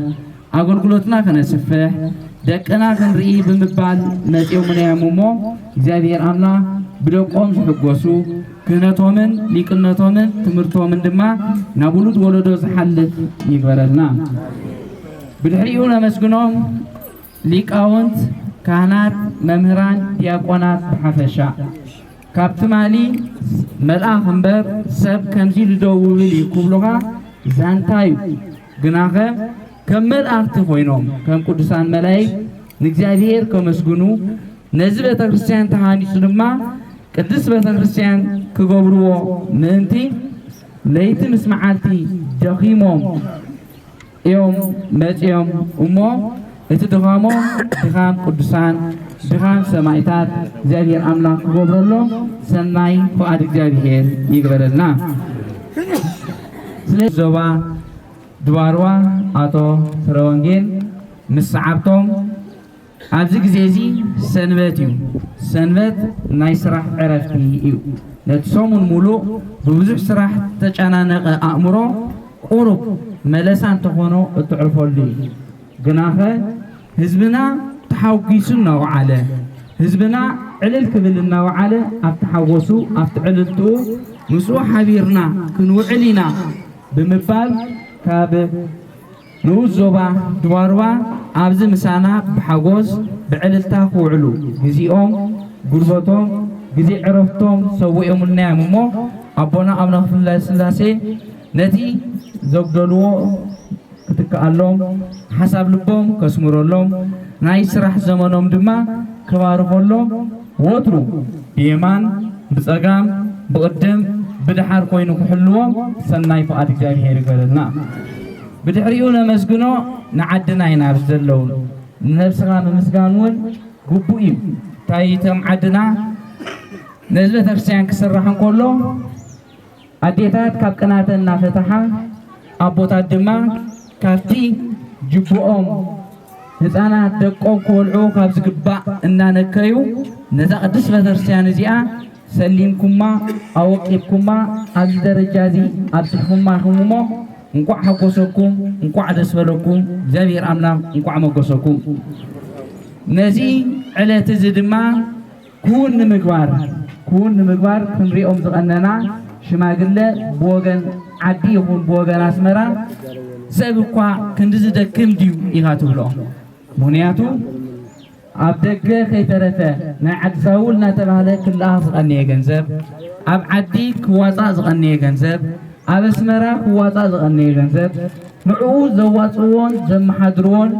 አገልግሎትና ከነስፍሕ ደቅና ክንርኢ ብምባል መጺኦም ነያሙሞ እግዚአብሔር አምላክ ብደቆም ዝሕጎሱ ክህነቶምን ሊቅነቶምን ትምህርቶምን ድማ ናብሉድ ወለዶ ዝሓልፍ ይግበረልና ብድሕሪኡ ነመስግኖም ሊቃውንት ካህናት መምህራን ዲያቆናት ብሓፈሻ ካብቲ ማሊ መልአኽ እምበር ሰብ ከምዚ ልደውብል ይኩብሉኻ ዛንታዩ ግናኸ ከም መልአክቲ ኮይኖም ከም ቅዱሳን መላእክት ንእግዚአብሔር ከመስግኑ ነዚ ቤተክርስቲያን ተሃኒጹ ድማ ቅዱስ ቤተክርስቲያን ክገብርዎ ምእንቲ ለይቲ ምስ መዓልቲ ደኺሞም እዮም መጺኦም እሞ እቲ ድኻሞም ድኻም ቅዱሳን ድኻም ሰማዕታት እግዚአብሔር አምላክ ክገብረሎ ሰናይ ፈቃድ እግዚአብሔር ይግበረልና سلي زوا دواروا أتو سروانجين مسعبتهم أبزق زيزي سنبتيو سنبت نايسرح عرفتي نتصوم الملوء بوزح سرح تجانا أمره قرب ملسان تخونو تعرفوا لي جناخه حزبنا تحوكيسنا وعلى حزبنا علل كبلنا وعلى أفتحوسو أفتعللتو نسوح حبيرنا كنو علينا بمبال كاب نوزوبا دواروا أبز مسانا بحوز بعللتا فوعلو جزيهم قربتهم جزي عرفتهم سويهم النعم مو أبونا أبنا في الله سلاسي نتي زوجدلو كتكالهم حسب لبهم كسمرولهم ناي سرح زمانهم دما كبارخولهم وطرو بيمان بسقام بقدم بدحر كوينو كحلوهم سناي فؤاد እግዚአብሔር ይበልና بدحريونا مسجنو نعدنا هنا بزلون نفسنا مسجانون قبوي تايتم عدنا نزلة ترسيان كسرحن كله أديتات كابكناتنا فتحا أبوتات دما كافتي جبوهم نتانا دقوم كولعو كابز قباء إننا نكيو نزا قدس فترسيان زيا سليمكما أوقيبكما أبز درجازي أبزكما خمومو እንኳዕ ሓጎሰኩም እንኳዕ ደስ በለኩም እግዚአብሔር አምላክ እንኳዕ መጎሰኩም ነዚ ዕለት እዚ ድማ ኩን ምግባር ክንሪኦም ዝቐነና ሽማግለ ብወገን ዓዲ ይኹን ብወገን ኣስመራ ሰብ እኳ ክንዲ ዝደክም ድዩ ኢኻ ትብሎ ምክንያቱ ኣብ ደገ ከይተረፈ ናይ ዓዲ ሳውል እናተባህለ ክለኣኽ ዝቐነየ ገንዘብ ኣብ ዓዲ ክዋፃእ ዝቐነየ ገንዘብ ኣብ ኣስመራ ክዋፃእ ዝቐነየ ገንዘብ ንዕኡ ዘዋፅዎን ዘመሓድርዎን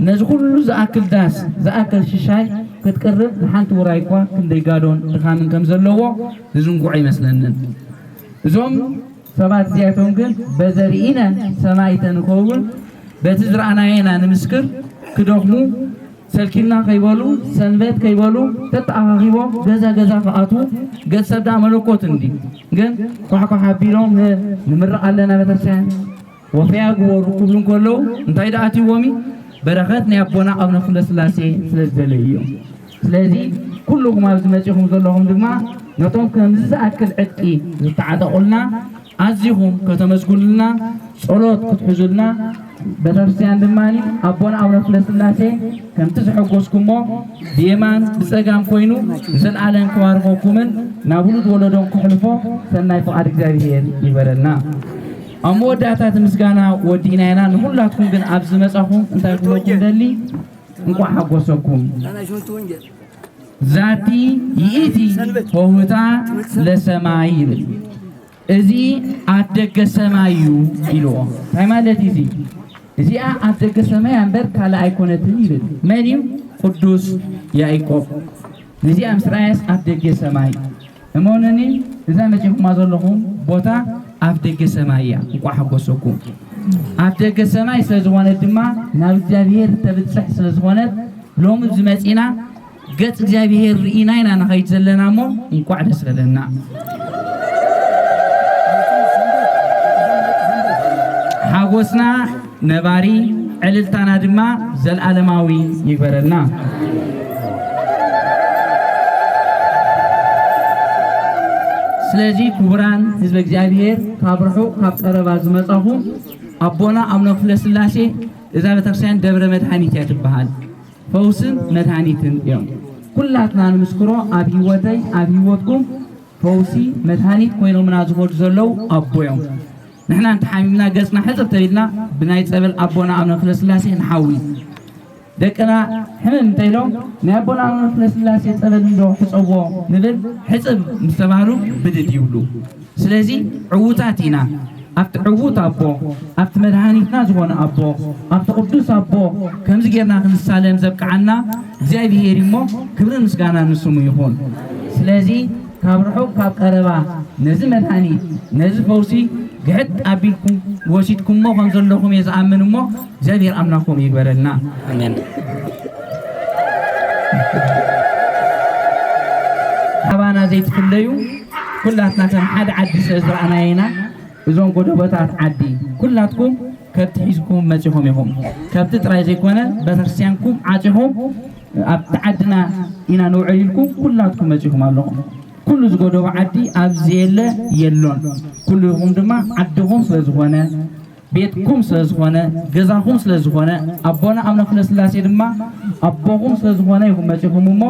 ነዚ ኩሉ ዝኣክል ዳስ ዝኣክል ሽሻይ ክትቅርብ ንሓንቲ ውራይ እኳ ክንደይ ጋዶን ድኻምን ከም ዘለዎ ዝዝንጉዕ ይመስለንን እዞም ሰባት እዚኣቶም ግን በዘሪኢነ ሰማይተ ንኸውን በቲ ዝረኣናየና ንምስክር ክደኽሙ ሰልኪና ከይበሉ ሰንበት ከይበሉ ተተኣኻኺቦም ገዛ ከኣቱ ገጽ ሰብዳ መለኮት እንዲ ግን ኳሕኳሕ ኣቢሎም ንምርቕ ኣለና ቤተክርስትያን ወፍያ ግበሩ ክብሉ ከለዉ እንታይ ደኣትይዎሚ በረኸት ናይ ኣቦና ኣብነ ኩለ ስላሴ ስለ ዝደለዩ እዮም ስለዚ ኩልኩም ኣብዚ መፂኹም ዘለኹም ድማ ነቶም ከምዚ ዝኣክል ዕጥቂ ዝተዓጠቑልና ኣዝኹም ከተመስግኑልና ጸሎት ክትሕዙልና ቤተክርስትያን ድማኒ ኣቦና ኣብነ ኩለ ስላሴ ከምቲ ዝሕጎስኩሞ ብየማን ብፀጋም ኮይኑ ዘለዓለም ክባርኸኩምን ናብ ውሉድ ወለዶም ክሕልፎ ሰናይ ፍቓድ እግዚአብሔር ይበረልና ኣብ መወዳእታት ምስጋና ወዲእና ኢና ንኩላትኩም ግን ኣብዚ መጻኹም እንታይ ክብለኩም ደሊ እንኳዕ ሓጎሰኩም ዛቲ ይእቲ ሆህታ ለሰማይ ይብል እዚ ኣብ ደገ ሰማይ እዩ ኢልዎ እንታይ ማለት እዚ እዚኣ ኣብ ደገ ሰማይ እምበር ካልእ ኣይኮነትን ይብል መን እዩ ቅዱስ ያዕቆብ ነዚኣ ምስ ረኣያስ ኣብ ደገ ሰማይ እሞንኒ እዛ መፂኹማ ዘለኹም ቦታ ኣብ ደገ ሰማይ እያ እንኳዕ ሓጎሰኩም ኣብ ደገ ሰማይ ስለዝኾነት ድማ ናብ እግዚአብሔር ተብፅሕ ስለዝኾነት ሎሚ ዝመፂና ገጽ እግዚአብሔር ርኢና ኢና ንኸይድ ዘለና እሞ እንኳዕ ደስ በለና ሓጎስና ነባሪ ዕልልታና ድማ ዘለዓለማዊ ይግበረልና ስለዚ ክቡራን ህዝበ እግዚአብሔር ካብ ርሑቕ ካብ ቀረባ ዝመጻኹም ኣቦና ኣብነ ኩለ ስላሴ እዛ ቤተክርስትያን ደብረ መድኃኒት እያ ትበሃል ፈውስን መድኃኒትን እዮም ኩላትና ንምስክሮ ኣብ ህይወተይ ኣብ ህይወትኩም ፈውሲ መድኃኒት ኮይኖምና ዝኸዱ ዘለው ኣቦ እዮም نحن نتحملنا قصنا حزب تبيلنا بناي تسبل أبونا أمنا فلس الله نحاول دكنا حمم تيلو نأبونا أمنا فلس الله تسبل ندو حسبوا نبل حسب مستمرو بدت يولو سلازي عوتاتنا أفت عوت أبو أفت مدهانيتنا زوانا أبو أفت قدوس أبو كم زجرنا خمس سالم زبك عنا زي بهيرمو كبرنا مسكانا نسمو يخون سلازي كابرحو كاب قربا نزل مدهانيت نزل فوسي قعد أبيكم وشيتكم مو خمسون لكم يزعمنوا مو زبير أمنكم يقبلنا آمين حبانا زيت كليو كلاتنا كم حد عدس أزرعنا هنا እዞም ጎደቦታት ዓዲ ኩላትኩም ከብቲ ሒዝኩም መጺኹም ኢኹም ከብቲ ጥራይ ዘይኮነ ቤተክርስትያንኩም ዓጺኹም ኣብቲ ዓድና ኢና ንውዕል ኢልኩም ኩላትኩም መጺኹም ኣለኹም ኩሉ ዝጎደቦ ዓዲ ኣብዚ የሎን ኩሉኹም ድማ ዓድኹም ስለዝኾነ ቤትኩም ስለዝኾነ ገዛኹም ስለዝኾነ ኣቦና ኣቡነ ክለስላሴ ድማ ኣቦኹም ስለዝኾነ ኢኹም መጺኹም እሞ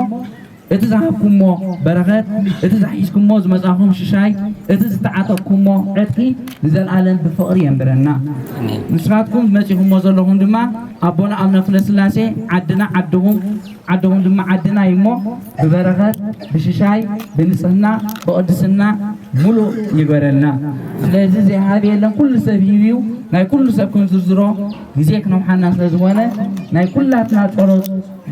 እቲ ዝሃብኩሞ በረኸት እቲ ዝሒዝኩሞ ዝመጻኹም ሽሻይ እቲ ዝተዓጠቕኩሞ ዕጥቂ ንዘለኣለም ብፍቕሪ የንብረና ንስኻትኩም መጺኹሞ ዘለኹም ድማ ኣቦና ኣቡነ ክለስላሴ ዓድና ዓድኹም ድማ ዓድና እሞ ብበረኸት ብሽሻይ ብንጽህና ብቅድስና ሙሉእ ይግበረልና ስለዚ ዘይሃብ የለን ኩሉ ሰብ ሂብዩ ናይ ኩሉ ሰብ ክንዝርዝሮ ግዜ ክነምሓና ስለዝኾነ ናይ ኩላትና ጸሎት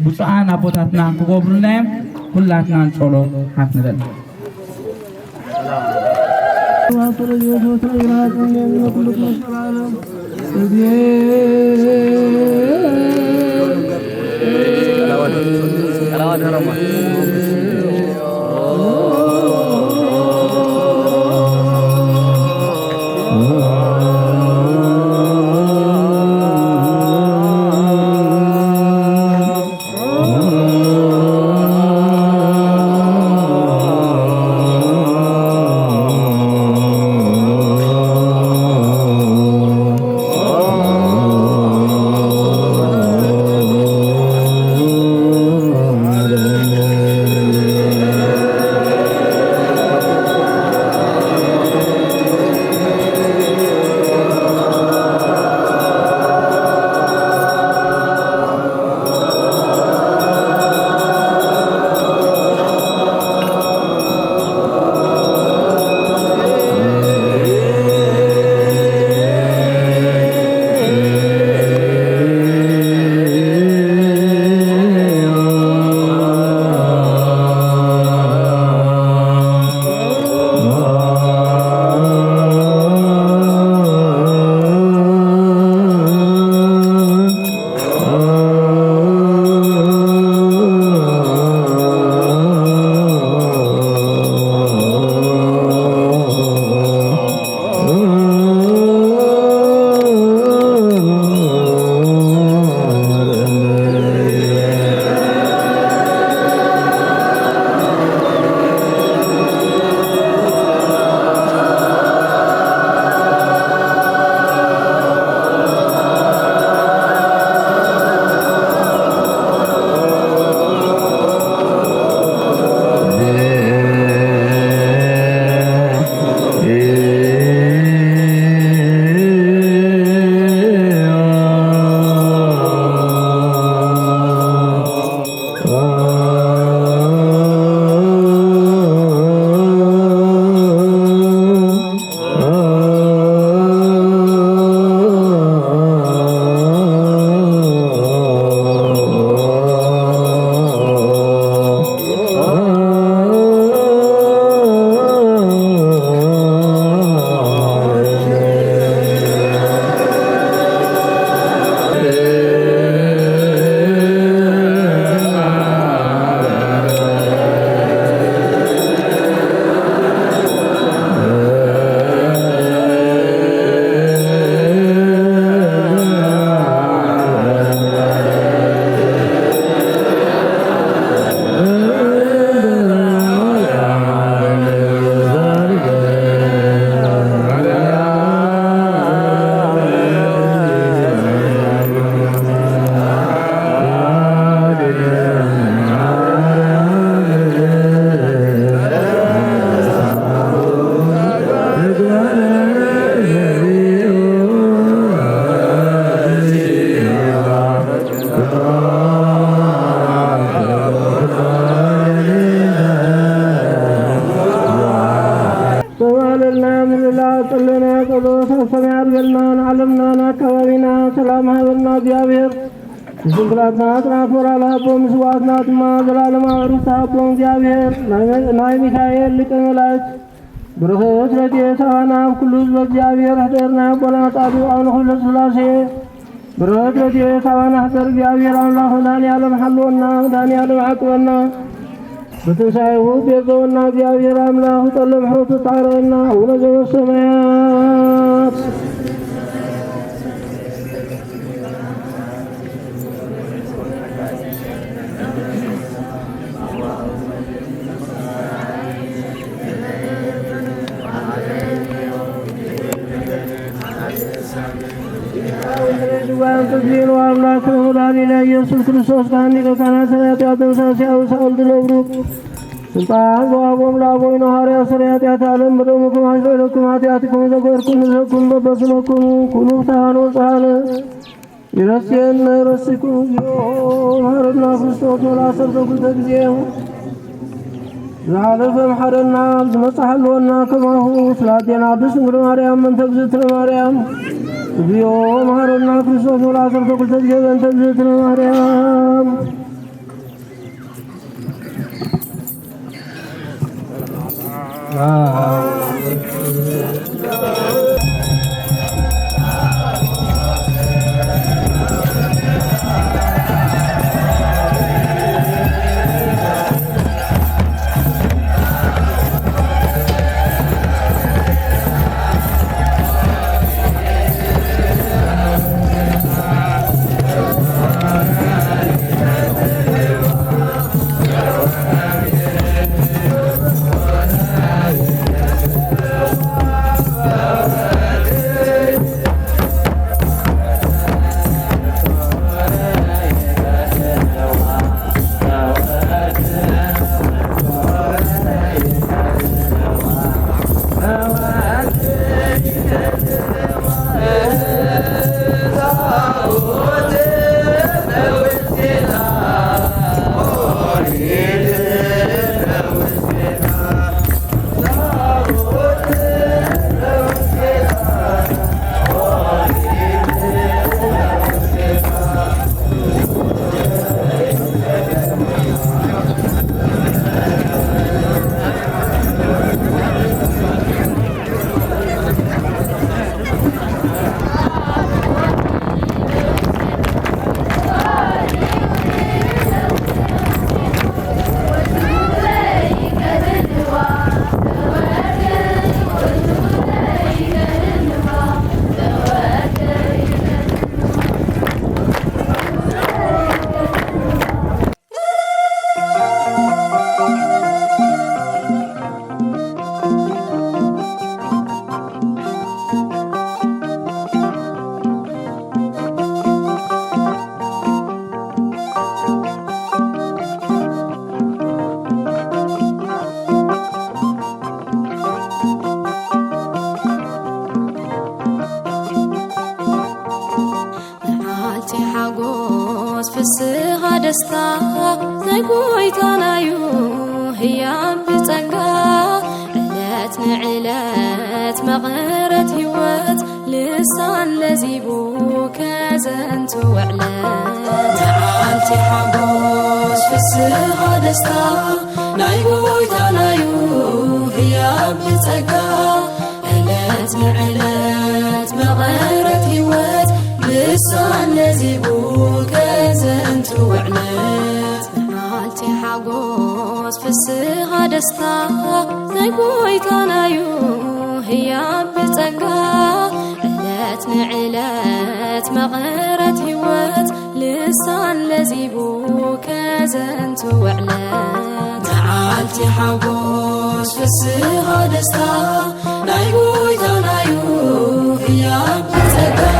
ብፁዓን ኣቦታትና ክገብሩልናዮም ኩላትና ጸሎት ሓፍንበል ዝንግላትና ጥራት ወራላ ቦም ስዋዕትናት ማዘላለም አሩታ ቦም እግዚአብሔር ናይ ሚካኤል ሊቀ መላእክት ብርኽት ረድኤት አናም ኩሉ ህዝበ እግዚአብሔር ህደርና ቦና ጣዱ አሁን ሁሉ ስላሴ ብርኽት ረድኤት አና ህደር እግዚአብሔር አምላክ ዳንያለም ሐሎና ዳንያለም አቅበና بتسعيه بيضونا እግዚአብሔር አምላክ ጠለም ሕሮት تعالينا ونزل السمايات وأنت الدين وأملاك الهدى ኢየሱስ ክርስቶስ ካህን ካህናት ኃጢአት ተንሳሲያው ሳውል ድለብሩ ስልጣን ወአቦም ላቦይነ ሐዋርያ ስርያት ያታለም በደሙኩም አሽረኩም ኃጢአትኩም ዘጎርኩም ዘኩም በበስመኩም ኩኑ ታኑ ጻለ ይረስየን ይረስኩም ዮሐርና ክርስቶስ ወላሰርተ ኩልተ ጊዜው ዛለፈም ሐረና ዝመጽሐልወና ከማሁ ስላጤና አዲስ እንግዲህ ማርያም መንተግዝእትነ ማርያም እግዚኦ መሐረና ክርስቶስ ወላሰርተ ኩልተ ጊዜ መንተግዝእትነ ማርያም مغيرة هوات لسان لزيبو كازنت وعلات عالتي حبوس في السيغة دستا نايقوي تنايو هي بتسقى علات معلات مغيرة هوات لسان لزيبو كازنت وعلات عالتي حبوس في السيغة دستا نايقوي تنايو هي بتسقى علات معلات مغيرة هوات لسان لزيبو كازنت وعلات عالتي حبوس في السيغة دستا نايقوي تنايو هي بتسقى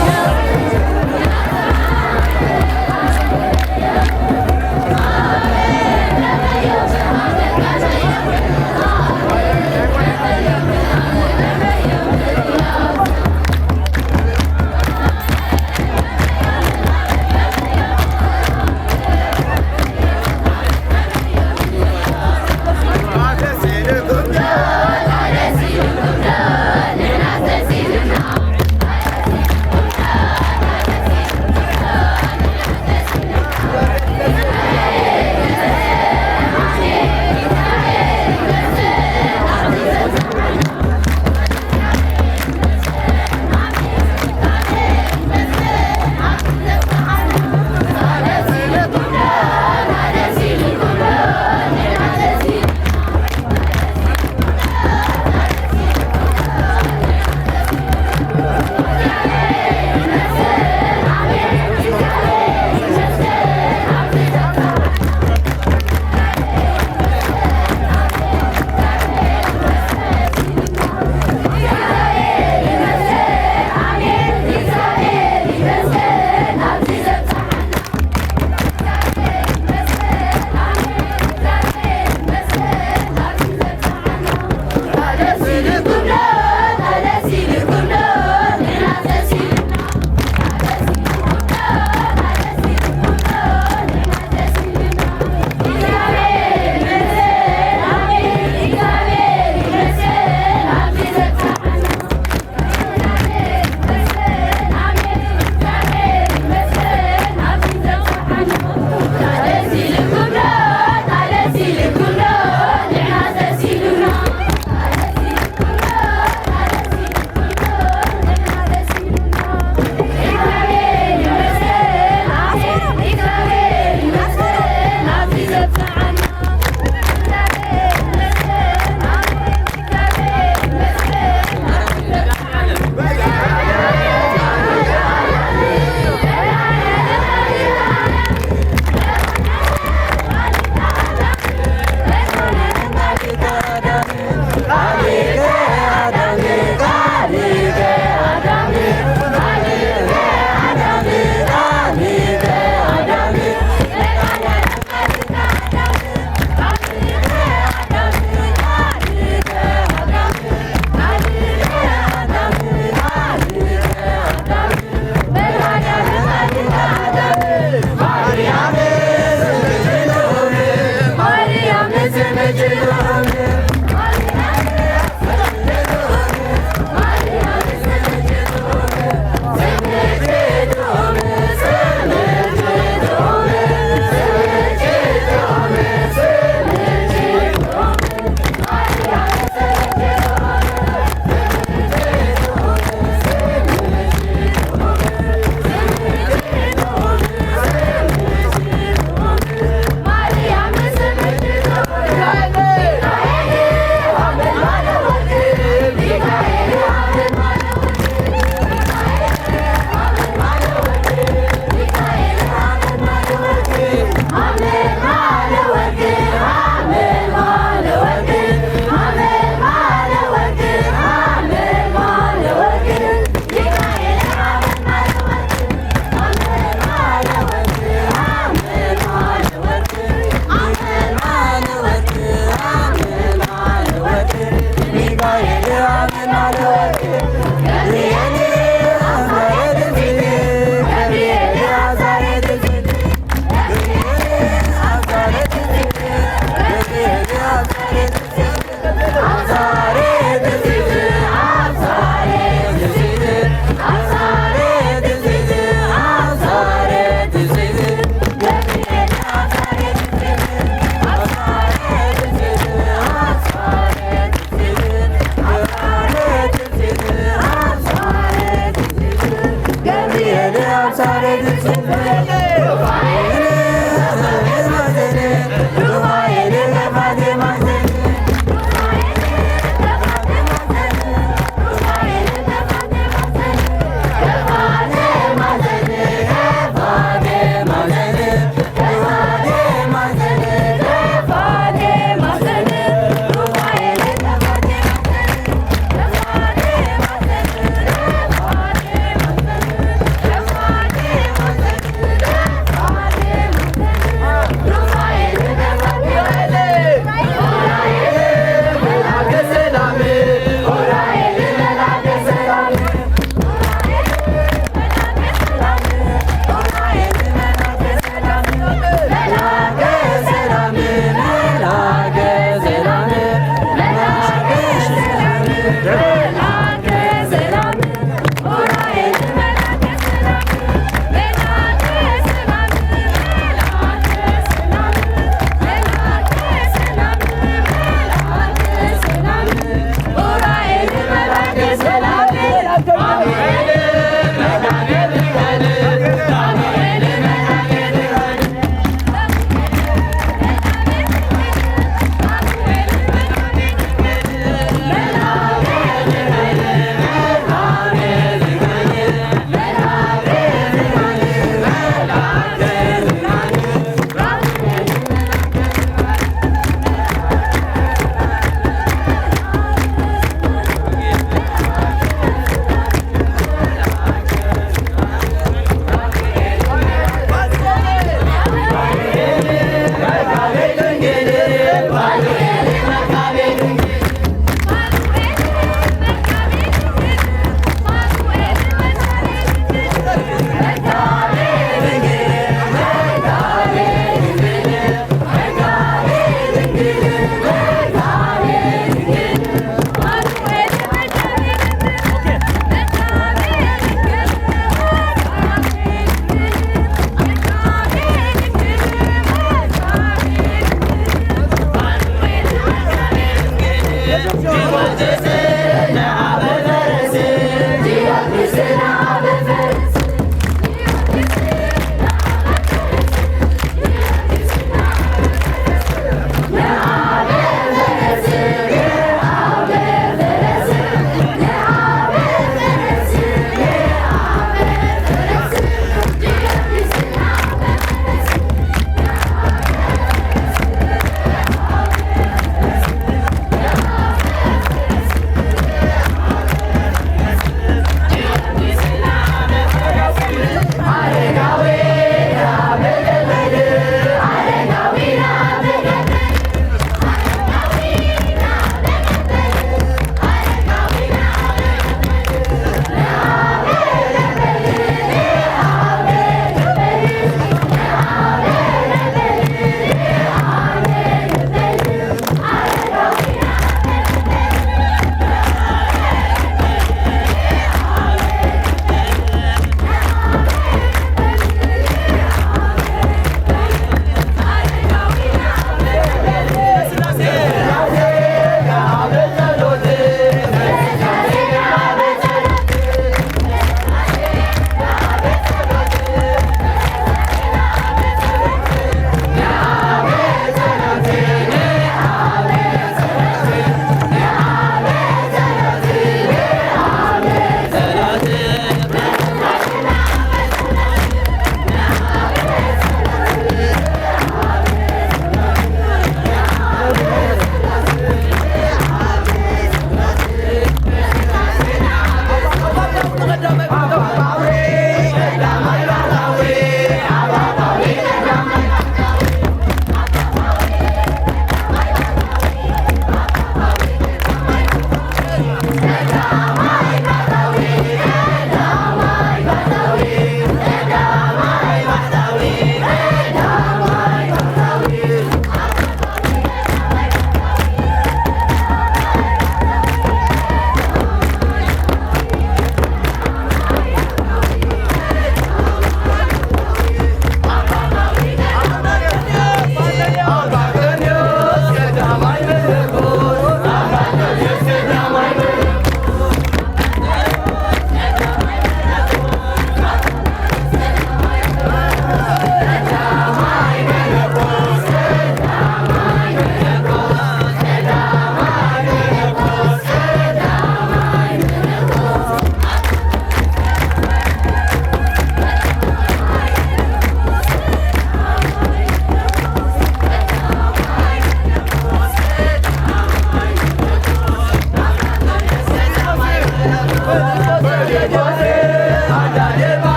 Yeah.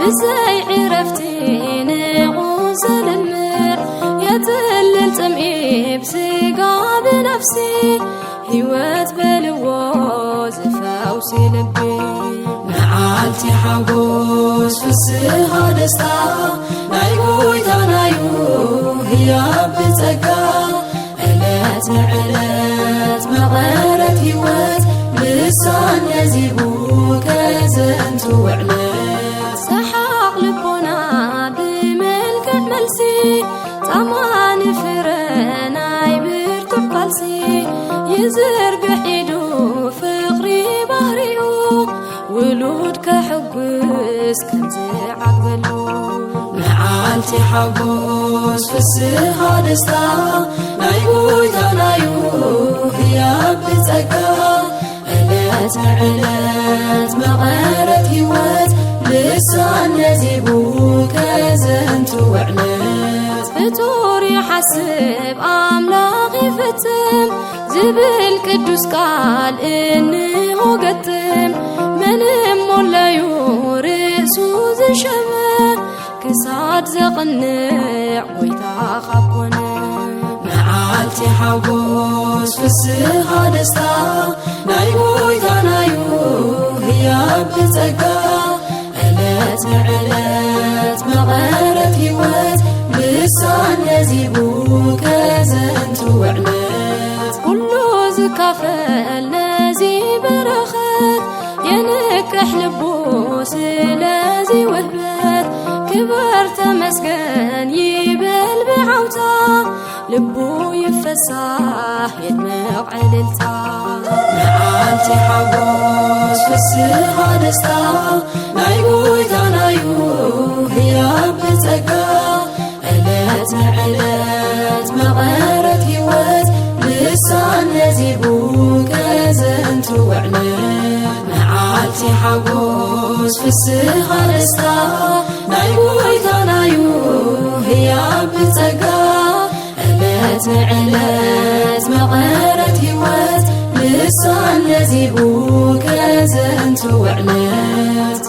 بزي عرفتي نغوز المر يتلل تمئي بسيقا بنفسي هيوات بلوز فوسي لبي معالتي حقوس في السها دستا نايقوي تنايو هي بتقا علات علات مغارت هيوات لسان يزيبو كزنتو علات سحاق لبونا بملك ملسي طمان فرناي برتب قلسي يزر بحيدو فقري بهريو ولود كحقوس كنزي عقبلو معالتي حقوس في السها دستا نايقوي تنايو هي بتقا علات علات مغارت هيوات لسان نزيبو كزنتو علات فتور يحسب أملاغي فتم زبل قدوس قال إنه قتم من مولا يورسو زشمه كساد زقنع ويتا خبونه معالتي حقوس في السها دستا نايقوي تنايو هي بتقا علات علات مغارت هيوات لسان يزيبو كزنتو علات كله زكافل نازي برخات ينكح لبوس لازي وهبات كبر تمسكن يبل بعوتا لبو يفسح يدمق عللتا معالتي حقوس في السها دستا نايقوي تنايو هي بتقا علات علات مغارت هيوات لسان يزيبو كزنتو علات معالتي حقوس في السها دستا نايقوي تنايو هي بتقا علات علات مغارت هيوات لسان يزيبو كزنتو علات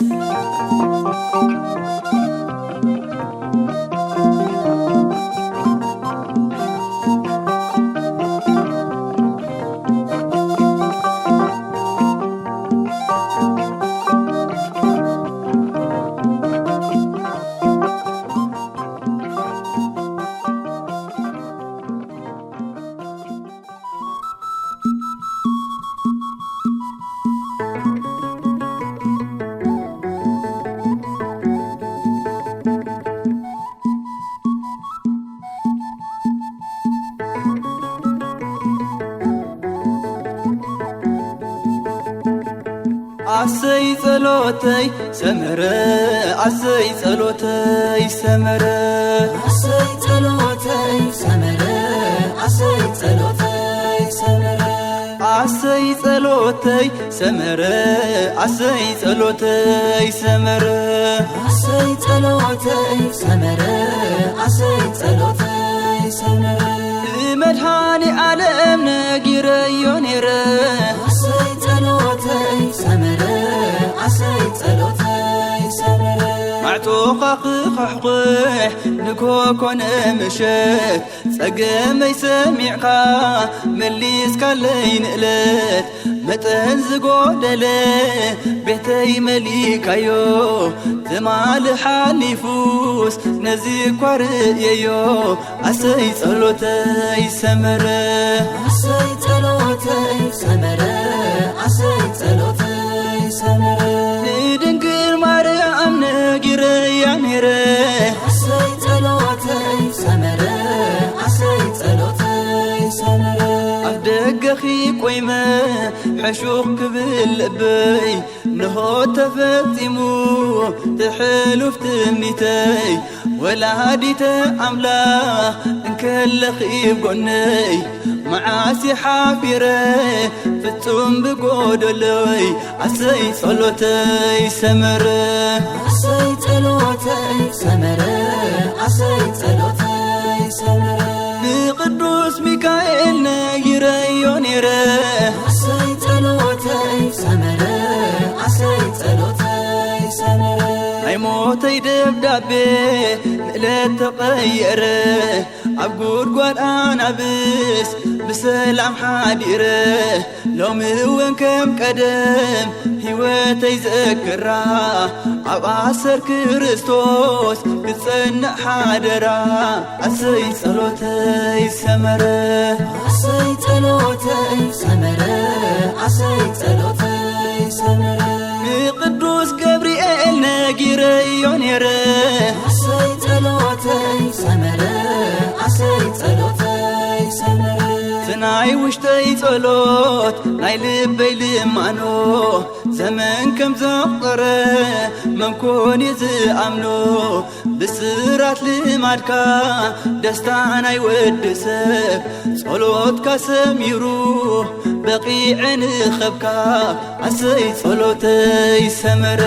عسي صلوتي سمرة عسي صلوتي سمرة عسي صلوتي سمرة عسي صلوتي سمرة عسي صلوتي سمرة عسي صلوتي سمرة عسي صلوتي سمرة عسي صلوتي سمرة مدحاني عالم نجير يونيرة عسي صلوتي سمرة عسي صلوتي سمرة معتوقة قحقح نكوكون مشيت سقم يسمعك مليس كالين قلت متنزقو دلي بيتي مليكايو تمال حالي فوس نزيك ورئيو عسي صلوتي سمرة عسي صلوتي سمرة عسي صلوتي سمرة دنقر مريم نقر يانيرة عسي صلوتي سمرة عسي صلوتي سمرة أفدق أخيك ويما حشوق باللبي نهو تفتمو تحلو فتمنيتي ولا هديت عملا انكل خيب قني معاسي حافرة فتم بقودلوي عسي صلوتي سمرة عسي صلوتي سمرة عسي صلوتي سمرة بقدوس ميكائيل نيري يونيري عسي صلوتي سمرة عسي صلوتي سمرة ናይ ሞተይ ደብዳቤ ንእለት ተቐየረ ኣብ ጉድጓድ ኣናብስ ብሰላም ሓዲረ ሎሚ እውን ከም ቀደም ህይወተይ ዘክራ ኣብ ኣሰር ክርስቶስ ክጸንዕ ሓደራ ኣሰይ ጸሎተይ ሰመረ ኣሰይ ጸሎተይ ሰመረ ኣሰይ ጸሎተይ ሰመረ ንቅዱስ ገብርኤል ነጊረዮ ነይረ ኣሰይ ጸሎተይ ሰመረ ኣሰይ ጸሎተይ ሰመረ ትናይ ውሽጠይ ጸሎት ናይ ልበይ ልማኖ ዘመን ከም ዘቕረ መንኮን ዝኣምኖ ብስራት ልማድካ ደስታ ናይ ወዲ ሰብ ጸሎትካ ሰሚሩ በቂዕ ንኸብካ ኣሰይ ጸሎተይ ሰመረ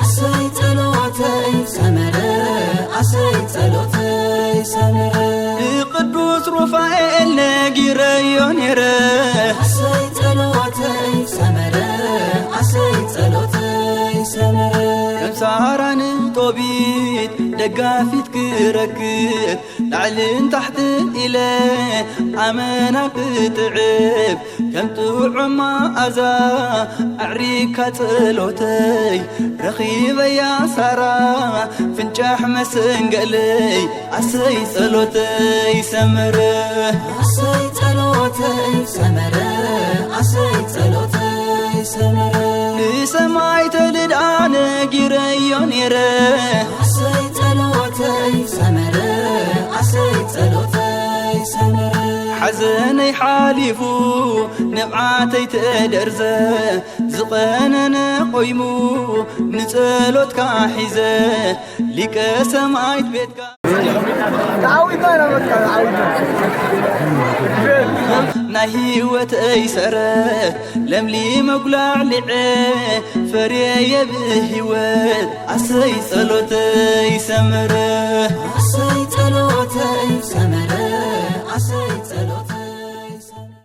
ኣሰይ ጸሎተይ ሰመረ ኣሰይ ጸሎተይ ሰመረ ንቅዱስ ሩፋኤል ነጊረዮ ነይረ ኣሰይ ጸሎተይ ሰመረ ኣሰይ ጸሎተይ ሰመረ ከም ሳራን ጦቢት ደጋፊት ክረክብ ላዕልን ታሕትን ኢለ ኣመና ክጥዕብ ከም ጥዑም መዓዛ ኣዕሪካ ጸሎተይ ረኺበያ ሳራ ፍንጫሕ መሰንገለይ ኣሰይ ጸሎተይ ሰመረ ኣሰይ ጸሎተይ ሰመረ ኣሰይ ጸሎተይ ሰመረ ንሰማይ ተልድኣ ነጊረዮ ነይረ ኣሰይ ጸሎተይ ሰመረ ኣሰይ ጸሎተይ ሰመረ ሓዘነይ ሓሊፉ ንብዓተይ ተደርዘ ዝቐነነ ቆይሙ ንጸሎትካ ሒዘ ሊቀ ሰማይት ቤትካ ናይ ህይወተይ ሰረት ለምሊመ ጉላዕሊዐ ፈርየ ብህይወት ኣሰይ ጸሎተይ ሰመረ ኣሰይ ጸሎተይ ሰመረ